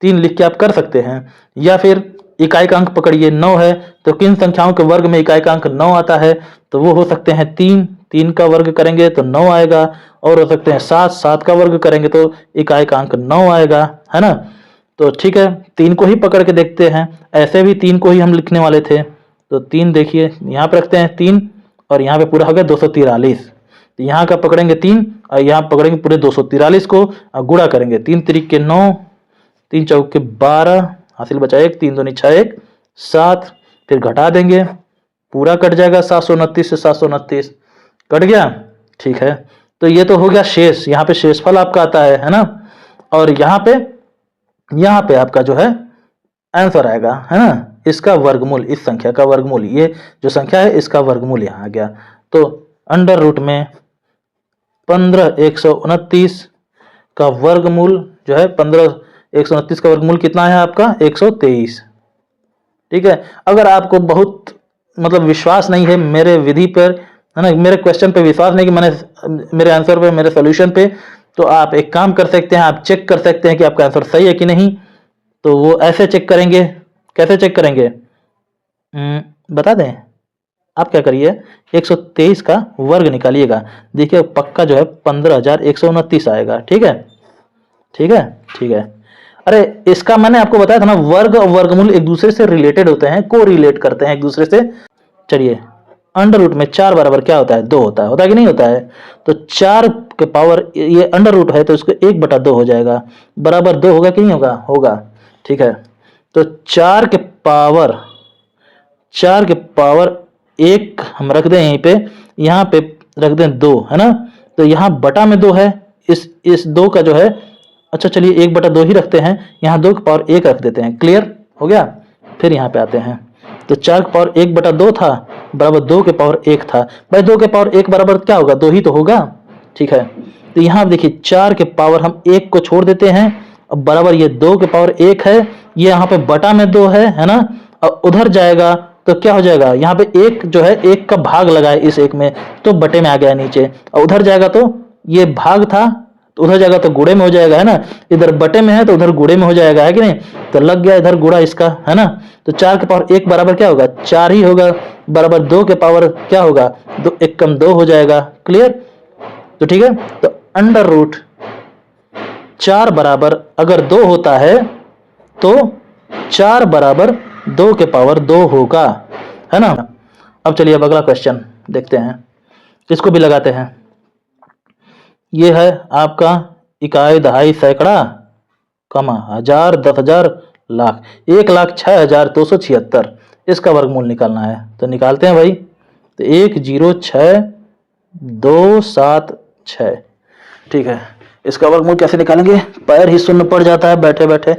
3 लिख के आप कर सकते हैं। या फिर इकाई का अंक पकड़िए 9 है, तो किन संख्याओं के वर्ग में इकाई का अंक 9 आता है, तो वो हो सकते हैं 3, 3 का वर्ग करेंगे तो 9 आएगा, और हो सकते हैं 7, 7 का वर्ग करेंगे तो इकाई का अंक 9 आएगा, है ना। तो ठीक है, 3 को ही पकड़ के देखते हैं, ऐसे भी 3 को ही हम लिखने वाले थे, तो 3 देखिए यहाँ पे रखते हैं 3, और यहाँ पे पूरा हो गया 243, तो यहाँ का पकड़ेंगे 3 और यहाँ पकड़ेंगे पूरे 243 को, और गुणा करेंगे, 3 3 के 9, 3 चौक के 12, हासिल बचा 1, 3 दूनी 6 1 7, फिर घटा देंगे, पूरा कट जाएगा, 729 से 729 कट गया। ठीक है, तो ये तो हो गया शेष, यहाँ पे शेषफल आपका आता है ना, और यहाँ पे आपका जो है आंसर आएगा, है ना, इसका वर्गमूल, इस संख्या का वर्गमूल, ये जो संख्या है इसका वर्गमूल यहाँ आ गया। तो अंडर रूट में 15/129 का वर्गमूल जो है 15/129 का वर्गमूल कितना है आपका, 123। ठीक है, अगर आपको बहुत मतलब विश्वास नहीं है मेरे विधि पर, है ना, मेरे क्वेश्चन पे विश्वास नहीं कि मैंने मेरे आंसर पे, मेरे सोल्यूशन पे, तो आप एक काम कर सकते हैं, आप चेक कर सकते हैं कि आपका आंसर सही है कि नहीं। तो वो ऐसे चेक करेंगे, कैसे चेक करेंगे, बता दें, आप क्या करिए 123 का वर्ग निकालिएगा, देखिए पक्का जो है 15,129 आएगा। ठीक है, ठीक है, ठीक है। अरे इसका मैंने आपको बताया था ना, वर्ग और वर्गमूल एक दूसरे से रिलेटेड होते हैं, को रिलेट करते हैं एक दूसरे से। चलिए, अंडर रूट में 4 बराबर क्या होता है, 2 होता है कि नहीं होता है। तो 4 के पावर, ये अंडर रूट है तो इसको 1/2 हो जाएगा, बराबर 2 होगा कि नहीं होगा, होगा। ठीक है, तो 4 के पावर 1 हम रख दें यहीं पे, यहाँ पे रख दें 2, है ना। तो यहाँ बटा में 2 है, इस 2 का जो है, अच्छा चलिए 1/2 ही रखते हैं, यहाँ 2 की पावर 1 रख देते हैं। क्लियर हो गया। फिर यहाँ पे आते हैं, तो 4 की पावर 1/2 था, बराबर 2 के पावर 1 था। भाई 2 के पावर 1 बराबर क्या होगा, 2 ही तो होगा। ठीक है, तो यहाँ देखिए 4 के पावर हम 1 को छोड़ देते हैं, अब बराबर ये 2 के पावर 1 है, ये यहाँ पे बटा में 2 है ना। अब उधर जाएगा तो क्या हो जाएगा, यहाँ पे 1 जो है 1 का भाग लगाए इस 1 में, तो बटे में आ गया नीचे। और उधर जाएगा तो ये भाग था, तो उधर जाएगा तो गुणे में हो जाएगा, है ना। इधर बटे में है तो उधर गुणे में हो जाएगा, है कि नहीं। तो लग गया इधर गुणा इसका, है ना। तो 4 के पावर 1 बराबर क्या होगा, 4 ही होगा, बराबर 2 के पावर क्या होगा, 2 1 कम 2 हो जाएगा। क्लियर। तो ठीक है, तो अंडर रूट 4 बराबर अगर 2 होता है तो 4 बराबर 2 के पावर 2 होगा, है ना। अब चलिए अब अगला क्वेश्चन देखते हैं, इसको भी लगाते हैं। ये है आपका इकाई, दहाई, सैकड़ा, कमा, हजार, 10,000, लाख, 1,06,276, इसका वर्गमूल निकालना है। तो निकालते हैं भाई। तो 1,06,276। ठीक है, इसका वर्गमूल कैसे निकालेंगे, पैर ही शून्य पड़ जाता है बैठे बैठे।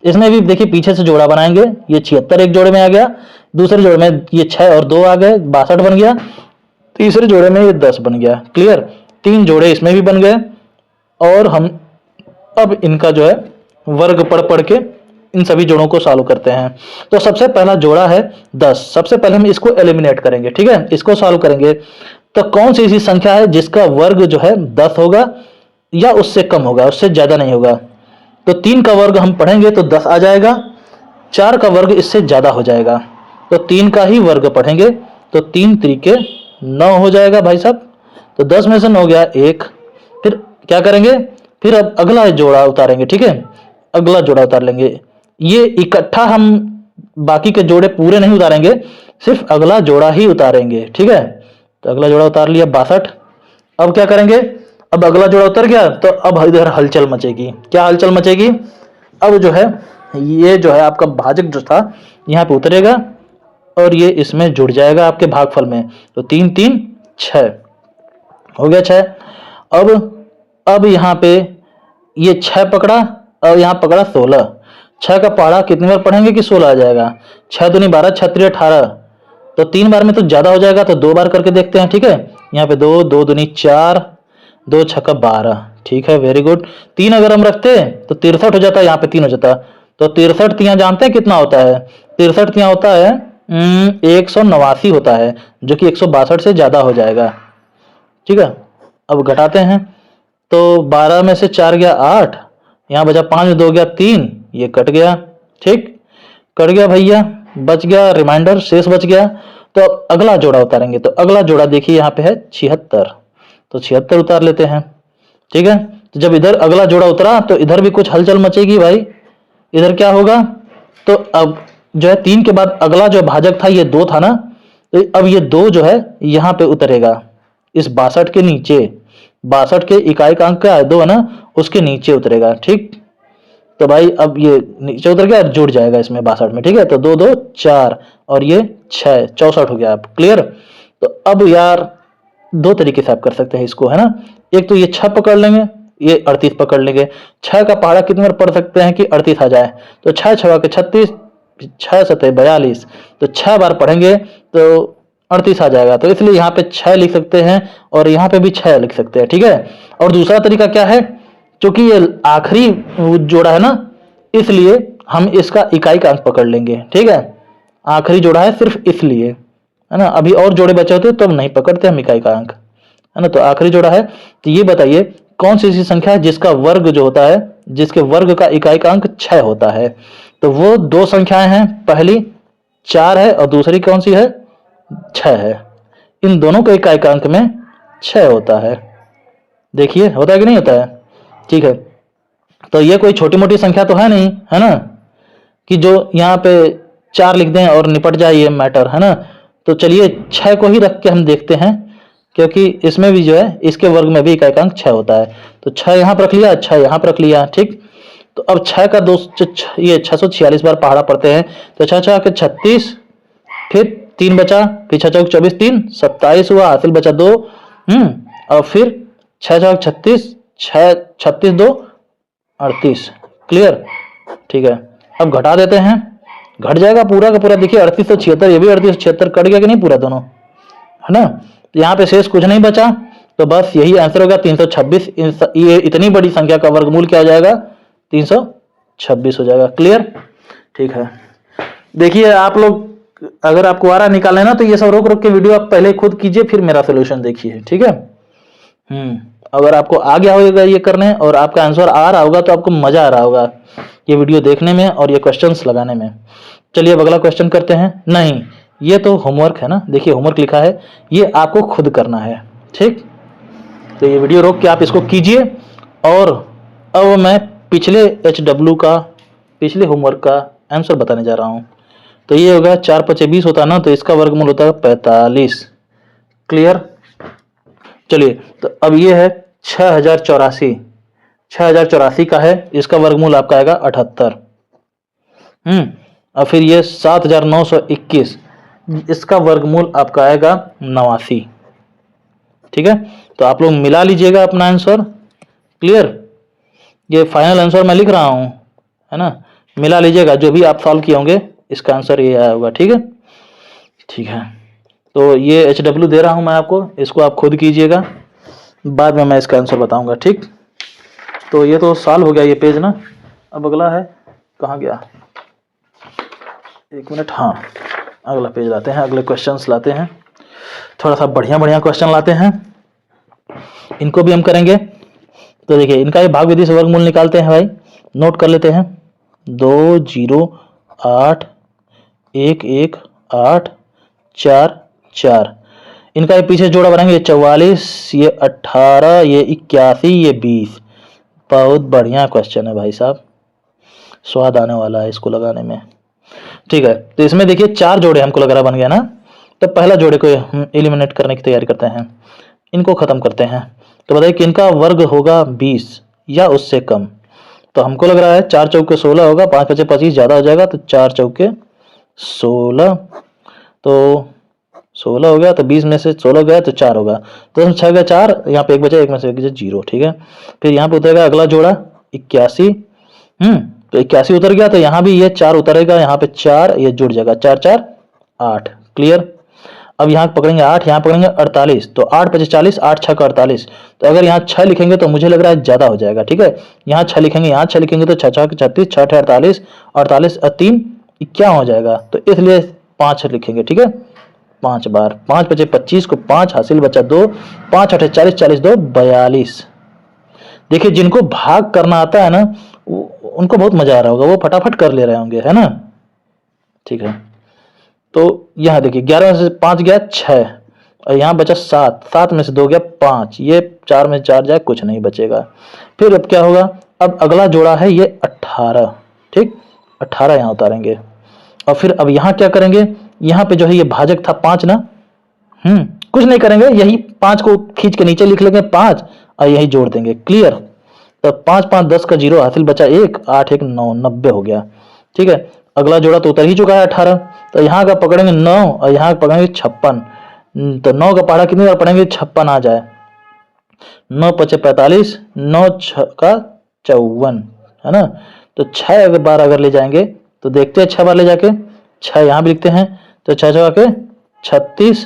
इसमें भी देखिए पीछे से जोड़ा बनाएंगे, ये 76 एक जोड़े में आ गया, दूसरे जोड़े में ये 6 और 2 आ गए, 62 बन गया, तीसरे जोड़े में ये 10 बन गया। क्लियर, 3 जोड़े इसमें भी बन गए। और हम अब इनका जो है वर्ग पढ़ के इन सभी जोड़ों को सॉल्व करते हैं। तो सबसे पहला जोड़ा है 10, सबसे पहले हम इसको एलिमिनेट करेंगे। ठीक है, इसको सॉल्व करेंगे तो कौन सी ऐसी संख्या है जिसका वर्ग जो है 10 होगा या उससे कम होगा, उससे ज्यादा नहीं होगा। तो 3 का वर्ग हम पढ़ेंगे तो 10 आ जाएगा, 4 का वर्ग इससे ज्यादा हो जाएगा, तो 3 का ही वर्ग पढ़ेंगे, तो 3 तरीके 9 हो जाएगा भाई साहब। तो 10 में से 9 गया 1। फिर क्या करेंगे, फिर अब अगला जोड़ा उतारेंगे। ठीक है, अगला जोड़ा उतार लेंगे, ये इकट्ठा हम बाकी के जोड़े पूरे नहीं उतारेंगे, सिर्फ अगला जोड़ा ही उतारेंगे। ठीक है, तो अगला जोड़ा उतार लिया 62। अब क्या करेंगे, अब अगला जोड़ा उतर गया तो अब इधर हलचल मचेगी। क्या हलचल मचेगी, अब जो है ये जो है आपका भाजक जो था यहाँ पे उतरेगा और ये इसमें जुड़ जाएगा आपके भागफल में। तो 3 3 6 हो गया 6। अब यहाँ पे ये 6 पकड़ा और यहाँ पकड़ा 16। 6 का पहाड़ा कितनी बार पढ़ेंगे कि 16 आ जाएगा, 6 दूनी 12, 6 3 18, तो 3 बार में तो ज्यादा हो जाएगा, तो 2 बार करके देखते हैं। ठीक है, यहाँ पे 2 2 दूनी 4, 2 6 12। ठीक है, वेरी गुड। 3 अगर हम रखते तो 63 हो जाता, यहाँ पे 3 हो जाता, तो 63 यहाँ जानते हैं कितना होता है, 63 यहाँ होता है 189 होता है, जो कि 162 से ज्यादा हो जाएगा। ठीक है, अब घटाते हैं, तो 12 में से 4 गया 8, यहाँ बचा 5 में 2 गया 3, ये कट गया। ठीक, कट गया भैया, बच गया रिमाइंडर, शेष बच गया। तो अब अगला जोड़ा उतारेंगे, तो अगला जोड़ा देखिए यहाँ पे है 76, तो 76 उतार लेते हैं। ठीक है, तो जब इधर अगला जोड़ा उतरा तो इधर भी कुछ हलचल मचेगी भाई। इधर क्या होगा, तो अब जो है 3 के बाद अगला जो भाजक था ये 2 था ना, तो अब ये 2 जो है यहाँ पे उतरेगा इस 62 के नीचे, 62 के इकाई का अंक का 2 है ना, उसके नीचे उतरेगा। ठीक, तो भाई अब ये नीचे उतर गया, जुड़ जाएगा इसमें 62 में। ठीक है, तो 2 2 4 और ये 6 64 हो गया। आप क्लियर। तो अब यार 2 तरीके से आप कर सकते हैं इसको, है ना। एक तो ये 6 पकड़ लेंगे, ये 38 पकड़ लेंगे। 6 का पहाड़ा कितनी बार पढ़ सकते हैं कि 38 आ जाए, तो 6 6 के 36, 6 7 42, तो 6 बार पढ़ेंगे तो 38 आ जाएगा। तो इसलिए यहाँ पे 6 लिख सकते हैं और यहाँ पे भी 6 लिख सकते हैं। ठीक है, और दूसरा तरीका क्या है, क्योंकि ये आखिरी जोड़ा है ना, इसलिए हम इसका इकाई का अंक पकड़ लेंगे। ठीक है, आखिरी जोड़ा है सिर्फ इसलिए, है ना। अभी और जोड़े बचे होते तब नहीं पकड़ते हम इकाई का अंक, है ना। तो आखिरी जोड़ा है, तो ये बताइए कौन सी ऐसी संख्या है जिसका वर्ग जो होता है, जिसके वर्ग का इकाई का अंक 6 होता है। तो वो 2 संख्याएं हैं, पहली 4 है और दूसरी कौन सी है 6 है। इन दोनों के इकाइकांक में 6 होता है। देखिए होता है कि नहीं होता है। ठीक है, तो ये कोई छोटी मोटी संख्या तो है नहीं, है ना, कि जो यहाँ पे 4 लिख दें और निपट जाए ये मैटर, है ना। तो चलिए 6 को ही रख के हम देखते हैं, क्योंकि इसमें भी जो है इसके वर्ग में भी इकाइकांक 6 होता है। तो 6 यहाँ पर रख लिया, 6 यहाँ पर रख लिया। ठीक, तो अब 6 का ये 646 बार पहाड़ा पड़ते हैं। तो 6 6 के 36, फिर 3 बचा, फिर 6 चौक 24, 3 27 हुआ, हासिल बचा 2। और फिर 6 6 36, 6 36 2 38। क्लियर। ठीक है, अब घटा देते हैं, घट जाएगा पूरा का पूरा। देखिए 38 तो 76, ये भी 38 76 कट गया कि नहीं पूरा दोनों, है ना। तो यहाँ पे शेष कुछ नहीं बचा, तो बस यही आंसर होगा 326। ये इतनी बड़ी संख्या का वर्गमूल क्या हो जाएगा, 326 हो जाएगा। क्लियर। ठीक है, देखिए आप लोग अगर आपको आ रहा निकालना है ना, तो ये सब रोक रोक के वीडियो आप पहले खुद कीजिए, फिर मेरा सोल्यूशन देखिए। ठीक है, अगर आपको आ गया होगा ये करने और आपका आंसर आ रहा होगा, तो आपको मजा आ रहा होगा ये वीडियो देखने में और ये क्वेश्चंस लगाने में। चलिए अब अगला क्वेश्चन करते हैं। नहीं, ये तो होमवर्क है ना, देखिए होमवर्क लिखा है, ये आपको खुद करना है। ठीक, तो ये वीडियो रोक के आप इसको कीजिए। और अब मैं पिछले HW का, पिछले होमवर्क का आंसर बताने जा रहा हूँ। तो ये होगा 4 5 20 होता है ना, तो इसका वर्गमूल होता है 45। क्लियर। चलिए, तो अब ये है 6084, 6084 का है, इसका वर्गमूल आपका आएगा 78। और फिर ये 7921, इसका वर्गमूल आपका आएगा 89। ठीक है, तो आप लोग मिला लीजिएगा अपना आंसर। क्लियर, ये फाइनल आंसर मैं लिख रहा हूं, है ना, मिला लीजिएगा जो भी आप सॉल्व किए होंगे, इसका आंसर ये आया होगा। ठीक है, ठीक है, तो ये HW दे रहा हूं मैं आपको, इसको आप खुद कीजिएगा, बाद में मैं इसका आंसर बताऊंगा। ठीक, तो ये तो सॉल्व हो गया ये पेज ना। अब अगला है, कहाँ गया, एक मिनट, हाँ अगला पेज लाते हैं, अगले क्वेश्चंस लाते हैं, थोड़ा सा बढ़िया बढ़िया क्वेश्चन लाते हैं, इनको भी हम करेंगे। तो देखिए इनका ये भाग विधि से वर्गमूल निकालते हैं भाई, नोट कर लेते हैं। 2 0 8 1 1 8 4 4, इनका ये पीछे जोड़ा बनाएंगे, ये 44, ये 18, ये 81, ये 20। बहुत बढ़िया क्वेश्चन है भाई साहब, स्वाद आने वाला है इसको लगाने में। ठीक है, तो इसमें देखिए 4 जोड़े हमको लग रहा बन गया ना। तो पहला जोड़े को एलिमिनेट करने की तैयारी करते हैं, इनको खत्म करते हैं। तो बताइए कि इनका वर्ग होगा 20 या उससे कम। तो हमको लग रहा है 4 चौके 16 होगा, 5 5 25 ज्यादा हो जाएगा, तो 4 चौके 16, तो 16 हो गया, तो 20 में से 16 गया तो 4 होगा, तो 6 गया 4, यहाँ पे 1 बचा, 1 में से 1 0। ठीक है, फिर यहाँ पे उतरेगा अगला जोड़ा 81, तो 81 उतर गया, तो यहाँ भी ये 4 उतरेगा, यहाँ पे 4 ये जुड़ जाएगा, 4 4 8। क्लियर। अब यहाँ पकड़ेंगे 8, यहाँ पकड़ेंगे 48, तो 8 5 40, 8 6 का 48। तो अगर यहाँ 6 लिखेंगे तो मुझे लग रहा है ज्यादा हो जाएगा। ठीक है, यहाँ 6 लिखेंगे, यहाँ 6 लिखेंगे, तो 6 6 36, 6 48, 48 3 51 हो जाएगा, तो इसलिए 5 लिखेंगे। ठीक है, 5 बार, 5 5 25 को 5, हासिल बचा 2, 5 8 40, 40 2 42। देखिए जिनको भाग करना आता है ना, उनको बहुत मजा आ रहा होगा, वो फटाफट कर ले रहे होंगे, है ना। ठीक है, तो यहाँ देखिए 11 में से 5 गया 6, और यहाँ बचा 7, 7 में से 2 गया 5, ये 4 में 4 जाए, कुछ नहीं बचेगा। फिर अब क्या होगा, अब अगला जोड़ा है ये 18। ठीक, 18 यहाँ उतारेंगे, और फिर अब यहाँ क्या करेंगे, यहाँ पे जो है ये भाजक था 5 ना, कुछ नहीं करेंगे, यही 5 को खींच के नीचे लिख लेंगे 5, और यही जोड़ देंगे। क्लियर। तो 5 5 10 का 0, हासिल बचा 1, 8 1 9, 90 हो गया। ठीक है, अगला जोड़ा तो उतर ही चुका है 18, तो यहाँ का पकड़ेंगे 9 और यहाँ का पकड़ेंगे 56, तो 9 का पहाड़ा कितनी बार पढ़ेंगे, 56 आ जाए, 9 5 45, 9 6 का 54, है ना। तो 6 बार अगर ले जाएंगे, तो देखते हैं 6 बार ले जाके, 6 यहाँ भी लिखते हैं, तो 6 6 के 36,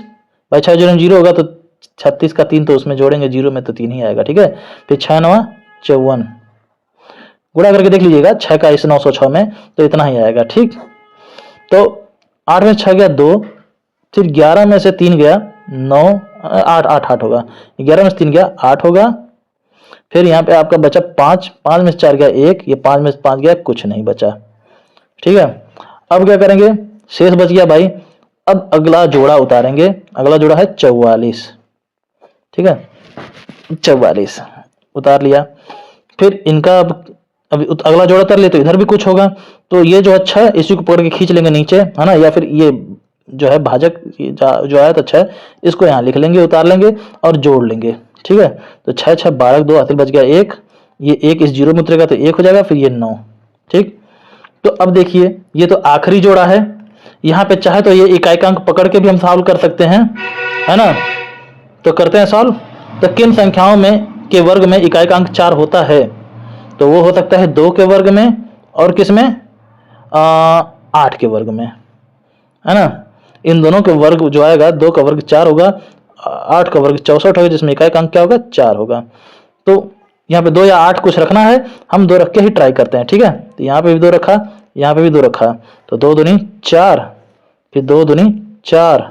भाई 6 0 0 होगा, तो 36 का 3 तो उसमें जोड़ेंगे, 0 में तो 3 ही आएगा। ठीक है, फिर 6 9 54, गुणा करके देख लीजिएगा 6 का इस 906 में, तो इतना ही आएगा। ठीक, तो 8 में 6 गया 2, फिर 11 में से 3 गया 9, 8 8 8 होगा, 11 में से 3 गया 8 होगा, फिर यहाँ पे आपका बचा 5, 5 में से 4 गया 1, ये 5 में से 5 गया, कुछ नहीं बचा। ठीक है, अब क्या करेंगे, शेष बच गया भाई अब अगला जोड़ा उतारेंगे, अगला जोड़ा है 44, ठीक है 44 उतार लिया। फिर इनका अब अगला जोड़ा उतार लिया तो इधर भी कुछ होगा, तो ये जो अच्छा है इसी को पकड़ के खींच लेंगे नीचे, है ना, या फिर ये जो है भाजक जो आया तो अच्छा है, इसको यहाँ लिख लेंगे, उतार लेंगे और जोड़ लेंगे, ठीक है। तो 6 6 12 2 हासिल बच गया 1, ये 1 इस जीरो में उतरेगा तो 1 हो जाएगा, फिर ये 9, ठीक। तो अब देखिए ये तो आखिरी जोड़ा है, यहाँ पे चाहे तो ये इकाई अंक पकड़ के भी हम सॉल्व कर सकते हैं, है ना। तो करते हैं सॉल्व। तो किन संख्याओं में के वर्ग में इकाई का अंक 4 होता है, तो वो हो सकता है 2 के वर्ग में और किस में 8 के वर्ग में, है ना। इन दोनों के वर्ग जो आएगा 2 का वर्ग 4 होगा, 8 का वर्ग 64 होगा, जिसमें इकाई का अंक क्या होगा 4 होगा। तो यहाँ पे 2 या 8 कुछ रखना है, हम 2 रख के ही ट्राई करते हैं, ठीक है। तो यहाँ पे भी 2 रखा, यहाँ पे भी 2 रखा, तो 2 दूनी 4, फिर 2 दूनी 4,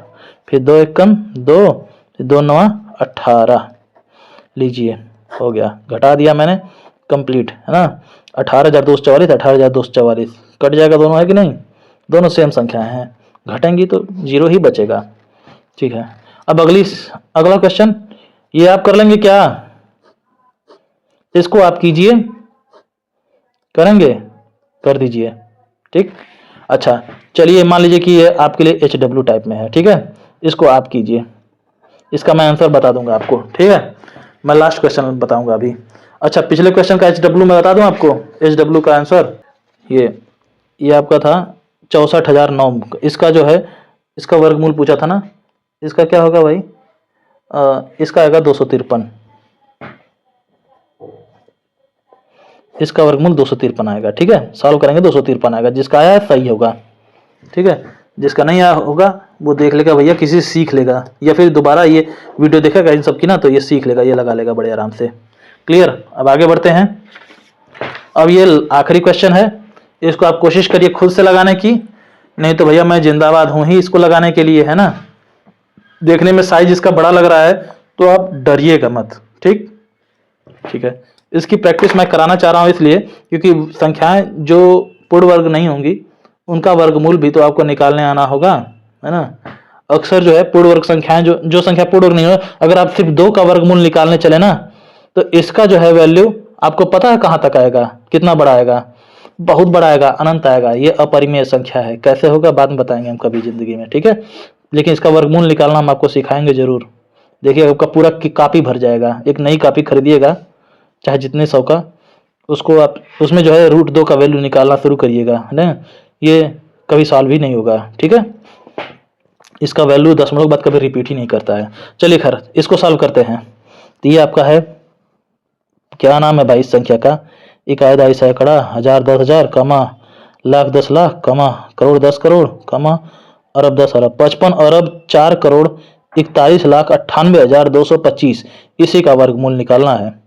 फिर 2 एकम 2, फिर 2 नवा 18, लीजिए हो गया, घटा दिया मैंने, कंप्लीट, है ना। 18,244 18,244 कट जाएगा, दोनों है कि नहीं, दोनों सेम संख्याएं हैं, घटेंगी तो जीरो ही बचेगा, ठीक है। अब अगला क्वेश्चन ये आप कर लेंगे क्या, इसको आप कीजिए, करेंगे, कर दीजिए, ठीक। अच्छा चलिए मान लीजिए कि ये आपके लिए HW टाइप में है, ठीक है, इसको आप कीजिए, इसका मैं आंसर बता दूंगा आपको, ठीक है। मैं लास्ट क्वेश्चन बताऊंगा अभी। अच्छा पिछले क्वेश्चन का HW मैं बता दूं आपको, HW का आंसर ये आपका था 64,009, इसका जो है इसका वर्गमूल पूछा था ना, इसका क्या होगा भाई, इसका आएगा 253, इसका वर्गमूल 253 आएगा, ठीक है। सॉल्व करेंगे 253 आएगा, जिसका आया है सही होगा, ठीक है। जिसका नहीं आया होगा वो देख लेगा भैया, किसी से सीख लेगा, या फिर दोबारा ये वीडियो देखेगा इन सब की ना, तो ये सीख लेगा, ये लगा लेगा बड़े आराम से। क्लियर। अब आगे बढ़ते हैं। अब ये आखिरी क्वेश्चन है, इसको आप कोशिश करिए खुद से लगाने की, नहीं तो भैया मैं जिंदाबाद हूं ही इसको लगाने के लिए, है ना। देखने में साइज इसका बड़ा लग रहा है तो आप डरिएगा मत, ठीक, ठीक है। इसकी प्रैक्टिस मैं कराना चाह रहा हूं इसलिए क्योंकि संख्याएं जो पूर्ण वर्ग नहीं होंगी उनका वर्गमूल भी तो आपको निकालने आना होगा, है ना। अक्सर जो है पूर्ण वर्ग संख्याएं जो संख्या पूर्ण वर्ग नहीं हो, अगर आप सिर्फ 2 का वर्गमूल निकालने चले ना, तो इसका जो है वैल्यू आपको पता है कहां तक आएगा, कितना बड़ा आएगा, बहुत बड़ा आएगा, अनंत आएगा। ये अपरिमेय संख्या है, कैसे होगा बाद में बताएंगे हम कभी जिंदगी में, ठीक है। लेकिन इसका वर्गमूल निकालना हम आपको सिखाएंगे जरूर। देखिए आपका पूरा कापी भर जाएगा, एक नई कापी खरीदिएगा चाहे जितने 100 का, उसको आप उसमें जो है √2 का वैल्यू निकालना शुरू करिएगा, है ना। ये कभी सॉल्व ही नहीं होगा, ठीक है। इसका वैल्यू दशमलव के बाद कभी रिपीट ही नहीं करता है। चलिए खैर इसको सॉल्व करते हैं। तो ये आपका है, क्या नाम है भाई इस संख्या का, इकाई दहाई सैकड़ा, हजार 10,000, कमा लाख 10 लाख, कमा करोड़ 10 करोड़, कमा अरब 10 अरब, 55 अरब 4 करोड़ 41,98,225, इसी का वर्गमूल निकालना है।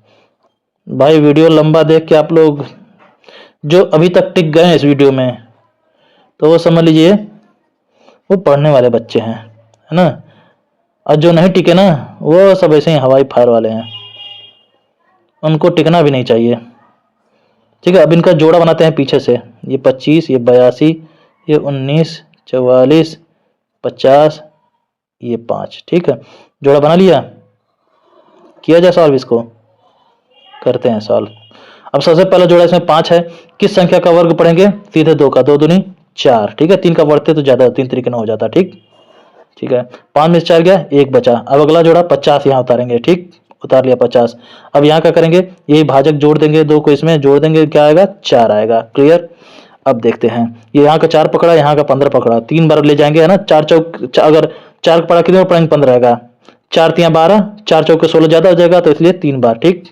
भाई वीडियो लंबा देख के आप लोग जो अभी तक टिक गए हैं इस वीडियो में, तो वो समझ लीजिए वो पढ़ने वाले बच्चे हैं, है ना। और जो नहीं टिके ना वो सब ऐसे ही हवाई फायर वाले हैं, उनको टिकना भी नहीं चाहिए, ठीक है। अब इनका जोड़ा बनाते हैं पीछे से, ये 25, ये 82, ये 19, 44, 50, ये 5, ठीक है। जोड़ा बना लिया, किया जाए सॉल्व, इसको करते हैं सॉल्व। अब सबसे पहला जोड़ा इसमें 5 है, किस संख्या का वर्ग पढ़ेंगे, सीधे 2 का, 2 दूनी 4, ठीक है। 3 का बढ़ते तो ज्यादा 3 तरीके ना हो जाता, ठीक, ठीक है। 5 में से 4 गया, 1 बचा। अब अगला जोड़ा 50 यहाँ उतारेंगे, ठीक, उतार लिया 50। अब यहाँ क्या करेंगे, यही भाजक जोड़ देंगे, 2 को इसमें जोड़ देंगे, क्या आएगा 4 आएगा, क्लियर। अब देखते हैं, ये यहाँ का 4 पकड़ा, यहाँ का 15 पकड़ा, 3 बार ले जाएंगे, है ना। 4 चौक अगर 4 पड़ा कितने में पड़ेंगे, 15 आएगा, 4 तिया 12, 4 चौके 16 ज्यादा हो जाएगा, तो इसलिए 3 बार, ठीक।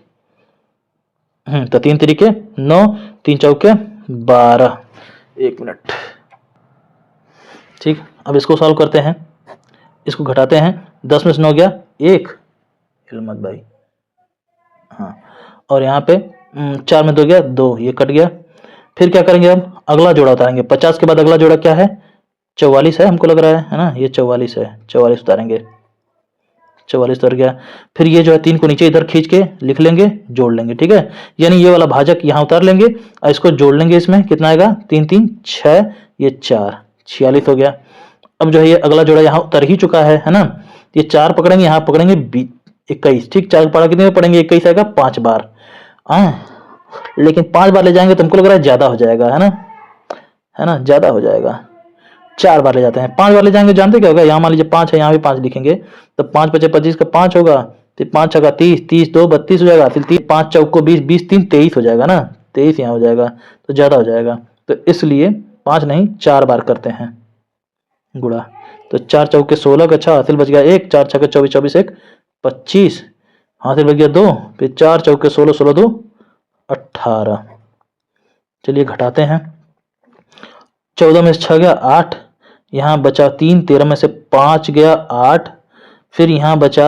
तो 3 तरीके 9, 3 चौके 12, 1 मिनट, ठीक। अब इसको सॉल्व करते हैं, इसको घटाते हैं, 10 में से 9 गया 1, हिलमत भाई, हाँ। और यहाँ पे 4 में 2 गया 2, ये कट गया। फिर क्या करेंगे, हम अगला जोड़ा उतारेंगे। 50 के बाद अगला जोड़ा क्या है, 44 है, हमको लग रहा है ना, ये 44 है, 44 उतारेंगे, 44 उतर गया। फिर ये जो है 3 को नीचे इधर खींच के लिख लेंगे, जोड़ लेंगे, ठीक है। यानी ये वाला भाजक यहाँ उतार लेंगे और इसको जोड़ लेंगे, इसमें कितना आएगा, 3 3 6, ये 4, 46 हो गया। अब जो है ये अगला जोड़ा यहाँ उतर ही चुका है ना। ये 4 पकड़ेंगे, यहाँ पकड़ेंगे 21, ठीक। 4 पढ़ा कितने में पढ़ेंगे, 21 आएगा 5 बार। लेकिन 5 बार ले जाएंगे तो हमको लग रहा है ज्यादा हो जाएगा, है ना, ज्यादा हो जाएगा। 4 बार ले जाते हैं, 5 बार ले जाएंगे, जानते क्या होगा, यहाँ मान लीजिए 5 है, यहाँ भी 5 लिखेंगे तो 5 × 5 = 25 का 5 होगा, फिर 5 × 30, 30 2 32 हो जाएगा, फिर 5 × 4 = 20, 20 3 23 हो जाएगा ना, 23 यहाँ हो जाएगा तो ज्यादा हो जाएगा। तो इसलिए 5 नहीं 4 बार करते हैं गुणा। तो 4 × 4 = 16 का 6 हासिल बच गया 1, 4 × 6 = 24, 24 1 25 हासिल बच गया 2, फिर 4 × 4 = 16, 16 2 18। चलिए घटाते हैं, 14 में से 6 गया 8, यहाँ बचा 3, 13 में से 5 गया 8, फिर यहाँ बचा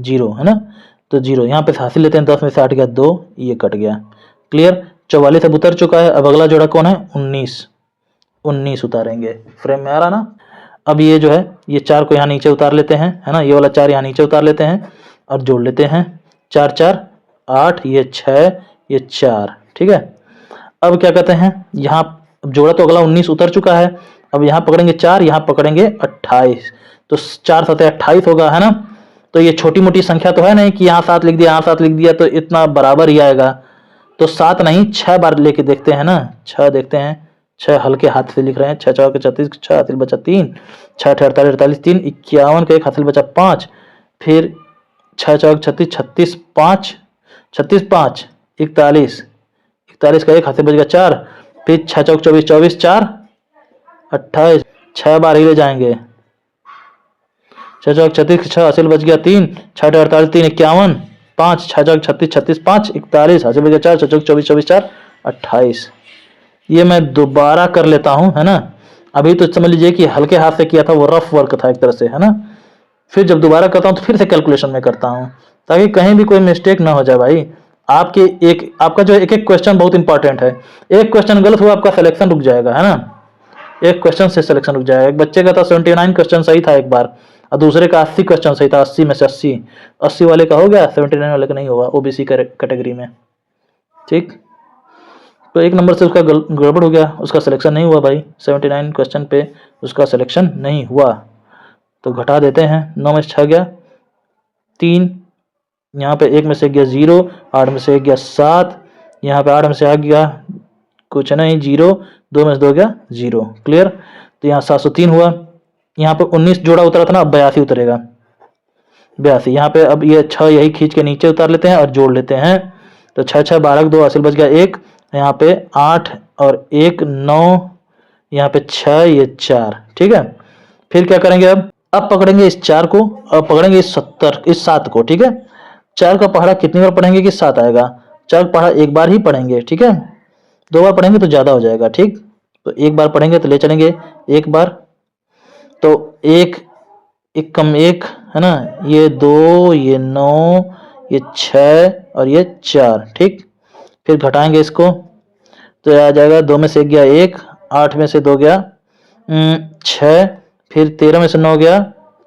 0, है ना, तो 0 यहाँ पे हासिल लेते हैं, 10 में से 8 गया 2, ये कट गया। क्लियर। 44 अब उतर चुका है, अब अगला जोड़ा कौन है, 19 उतारेंगे। फ्रेम में आ रहा ना। अब ये जो है ये 4 को यहाँ नीचे उतार लेते हैं, है ना, ये वाला 4 यहाँ नीचे उतार लेते हैं और जोड़ लेते हैं, 4 4 8, ये 6, ये 4, ठीक है। अब क्या कहते हैं, यहाँ जोड़ा तो अगला 19 उतर चुका है, अब यहाँ पकड़ेंगे 4, यहाँ पकड़ेंगे 28, तो 4 7 28 होगा, है ना। तो ये छोटी मोटी संख्या तो है नहीं कि यहाँ 7 लिख दिया, यहाँ 7 लिख दिया तो इतना बराबर ही आएगा। तो 7 नहीं 6 बार लेके देखते हैं ना, 6 देखते हैं, 6 हल्के हाथ से लिख रहे हैं, 6 × 4 = 36, 6 हासिल बचा 3, 6 × 8 = 48, 48 3 51 का 1 हासिल बचा 5, फिर 6 × 4 = 36, 36 5 36 5 41, 41 का 1 हासिल बच गया 4, फिर 6 × 4 = 24, 24 4 28, 6 बार ही ले जाएंगे, 6 × 4 = 36, 6 हासिल बच गया 3, 6 × 8 = 48 3 51 5, 6 × 4 = 36, 36 5 41 हासिल बच गया 4, 6 × 4 = 24, 24 4 28। ये मैं दोबारा कर लेता हूँ, है ना। अभी तो समझ लीजिए कि हल्के हाथ से किया था, वो रफ वर्क था एक तरह से, है ना। फिर जब दोबारा करता हूँ तो फिर से कैलकुलेशन में करता हूँ ताकि कहीं भी कोई मिस्टेक ना हो जाए भाई। आपका जो एक क्वेश्चन बहुत इंपॉर्टेंट है, एक क्वेश्चन गलत हुआ आपका सिलेक्शन रुक जाएगा, है ना, एक क्वेश्चन से सिलेक्शन रुक जाएगा। एक बच्चे का था 79 क्वेश्चन सही था एक बार, और दूसरे का 80 क्वेश्चन सही था, 80 में से 80 वाले का हो गया, 79 वाले का नहीं हुआ, ओबीसी कैटेगरी में, ठीक। तो एक नंबर से उसका गड़बड़ हो गया, उसका सिलेक्शन नहीं हुआ भाई, 79 क्वेश्चन पे उसका सिलेक्शन नहीं हुआ। तो घटा देते हैं, 9 में से 6 गया 3, यहाँ पे 1 में से गया 0, 8 में से 1 गया 7, यहाँ पे 8 में से आ गया कुछ नहीं 0, 2 में से 2 गया 0। क्लियर। तो यहाँ 703 हुआ, यहाँ पे 19 जोड़ा उतरा था ना, अब 82 उतरेगा, 82। यहाँ पे अब ये 6 यही खींच के नीचे उतार लेते हैं और जोड़ लेते हैं, तो 6 6 12 2 हासिल बच गया 1, यहाँ पे 8 और 1 9, यहाँ पे 6 ये 4, ठीक है। फिर क्या करेंगे, अब पकड़ेंगे इस 4 को और पकड़ेंगे इस 7 को, ठीक है। 4 का पहाड़ा कितनी बार पढ़ेंगे कि 7 आएगा, 4 का पहाड़ा एक बार ही पढ़ेंगे, ठीक है। 2 बार पढ़ेंगे तो ज्यादा हो जाएगा, ठीक। तो एक बार पढ़ेंगे तो ले चलेंगे एक बार, तो 1 1 कम 1, है ना, ये 2 ये 9 ये 6 और ये 4, ठीक। फिर घटाएंगे इसको तो आ जाएगा, 2 में से 1 गया 1, 8 में से 2 गया 6, फिर 13 में से 9 गया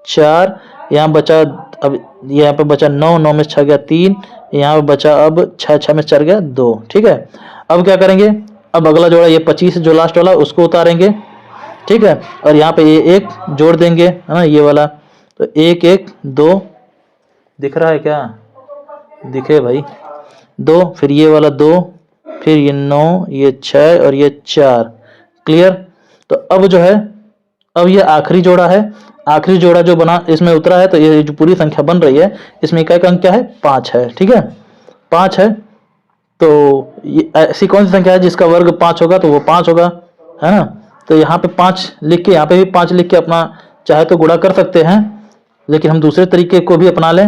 4, यहाँ बचा, अब यहाँ पे बचा 9, 9 में से 6 गया 3, यहाँ पे बचा अब 6, 6 में से 4 गया 2, ठीक है। अब क्या करेंगे, अब अगला जोड़ा ये 25 जो लास्ट वाला उसको उतारेंगे, ठीक है, और यहाँ पे ये 1 जोड़ देंगे, है ना, ये वाला, तो 1 1 2 दिख रहा है क्या, दिखे भाई 2, फिर ये वाला 2, फिर ये 9 ये 6 और ये 4। क्लियर। तो अब जो है, अब ये आखिरी जोड़ा है, आखिरी जोड़ा जो बना इसमें उतरा है, तो ये जो पूरी संख्या बन रही है इसमें इकाई का अंक क्या है, 5 है, ठीक है, 5 है। तो ये ऐसी कौन सी संख्या है जिसका वर्ग 5 होगा, तो वो 5 होगा, है ना। तो यहाँ पे 5 लिख के, यहाँ पे भी 5 लिख के अपना चाहे तो गुणा कर सकते हैं, लेकिन हम दूसरे तरीके को भी अपना लें,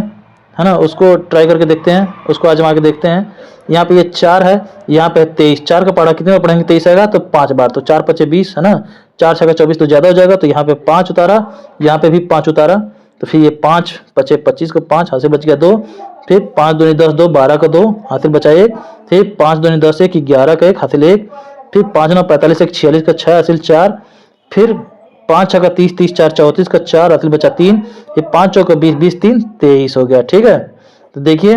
है ना, उसको ट्राई करके देखते हैं, उसको आजमा के देखते हैं। यहाँ पे ये 4 है, यहाँ पे 23, 4 का पहाड़ा कितने में पढ़ेंगे, 23 आएगा तो 5 बार, तो 4 5 20, है ना, 4 6 24 तो ज्यादा हो जाएगा, तो यहाँ पे 5 उतारा, यहाँ पे भी 5 उतारा, तो फिर ये 5 5 25 को 5 हासिल बच गया 2, फिर 5 दूनी 10 2 12 का 2 हासिल बचा 1, फिर 5 दूनी 10 1 11 का 1 हासिल 1, फिर 5 9 45 1 46 का 6 हासिल 4, फिर 5 6 का 30 30 4 34 का 4 हासिल बचा 3, ये 5 चौका 20 20 3 23 हो गया, ठीक है। तो देखिए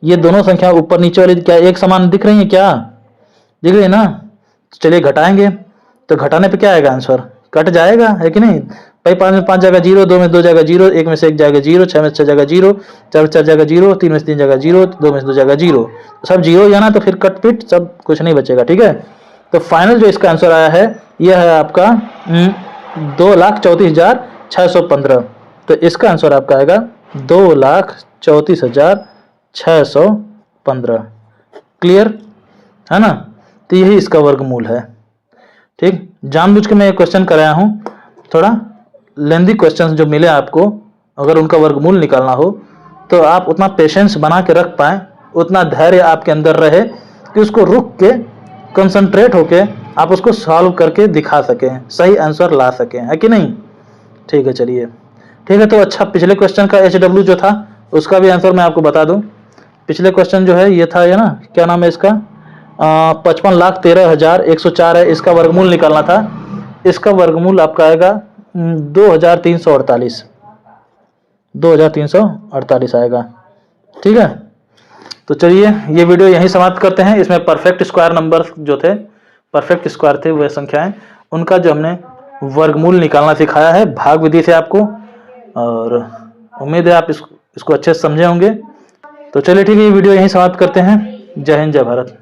ये दोनों संख्या ऊपर नीचे वाली क्या एक समान दिख रही है, क्या दिख रही है ना। चलिए घटाएंगे, तो घटाने पे क्या आएगा आंसर, कट जाएगा, है कि नहीं। भाई 5 में 5 जाएगा 0, 2 में 2 जाएगा 0, 1 में से 1 जाएगा 0, 6 में 6 जाएगा 0, 4 में 4 जाएगा 0, 3 में से 3 जाएगा 0, 2 में से 2 जाएगा 0, सब 0 जाना तो फिर कट पिट सब कुछ नहीं बचेगा। ठीक है, तो फाइनल जो इसका आंसर आया है यह है आपका 2,34,615। तो इसका आंसर आपका आएगा 2,34,615। क्लियर है ना, तो यही इसका वर्गमूल है। ठीक, जानबूझ के मैं ये क्वेश्चन कराया हूँ, थोड़ा लेंदी क्वेश्चंस जो मिले आपको, अगर उनका वर्गमूल निकालना हो तो आप उतना पेशेंस बना के रख पाएँ, उतना धैर्य आपके अंदर रहे कि उसको रुक के कंसंट्रेट होके आप उसको सॉल्व करके दिखा सकें, सही आंसर ला सकें, है कि नहीं। ठीक है, चलिए ठीक है। तो अच्छा, पिछले क्वेश्चन का HW जो था उसका भी आंसर मैं आपको बता दूं। पिछले क्वेश्चन जो है ये था, ये ना, क्या नाम है इसका, 55,13,104 है, इसका वर्गमूल निकालना था। इसका वर्गमूल आपका आएगा 2,348, 2,348 आएगा। ठीक है, तो चलिए ये वीडियो यहीं समाप्त करते हैं। इसमें परफेक्ट स्क्वायर नंबर जो थे, परफेक्ट स्क्वायर थे वह संख्याएं, उनका जो हमने वर्गमूल निकालना सिखाया है भाग विधि से आपको, और उम्मीद है आप इसको अच्छे से समझे होंगे। तो चलिए ठीक है, ये वीडियो यहीं समाप्त करते हैं। जय हिंद, जय भारत।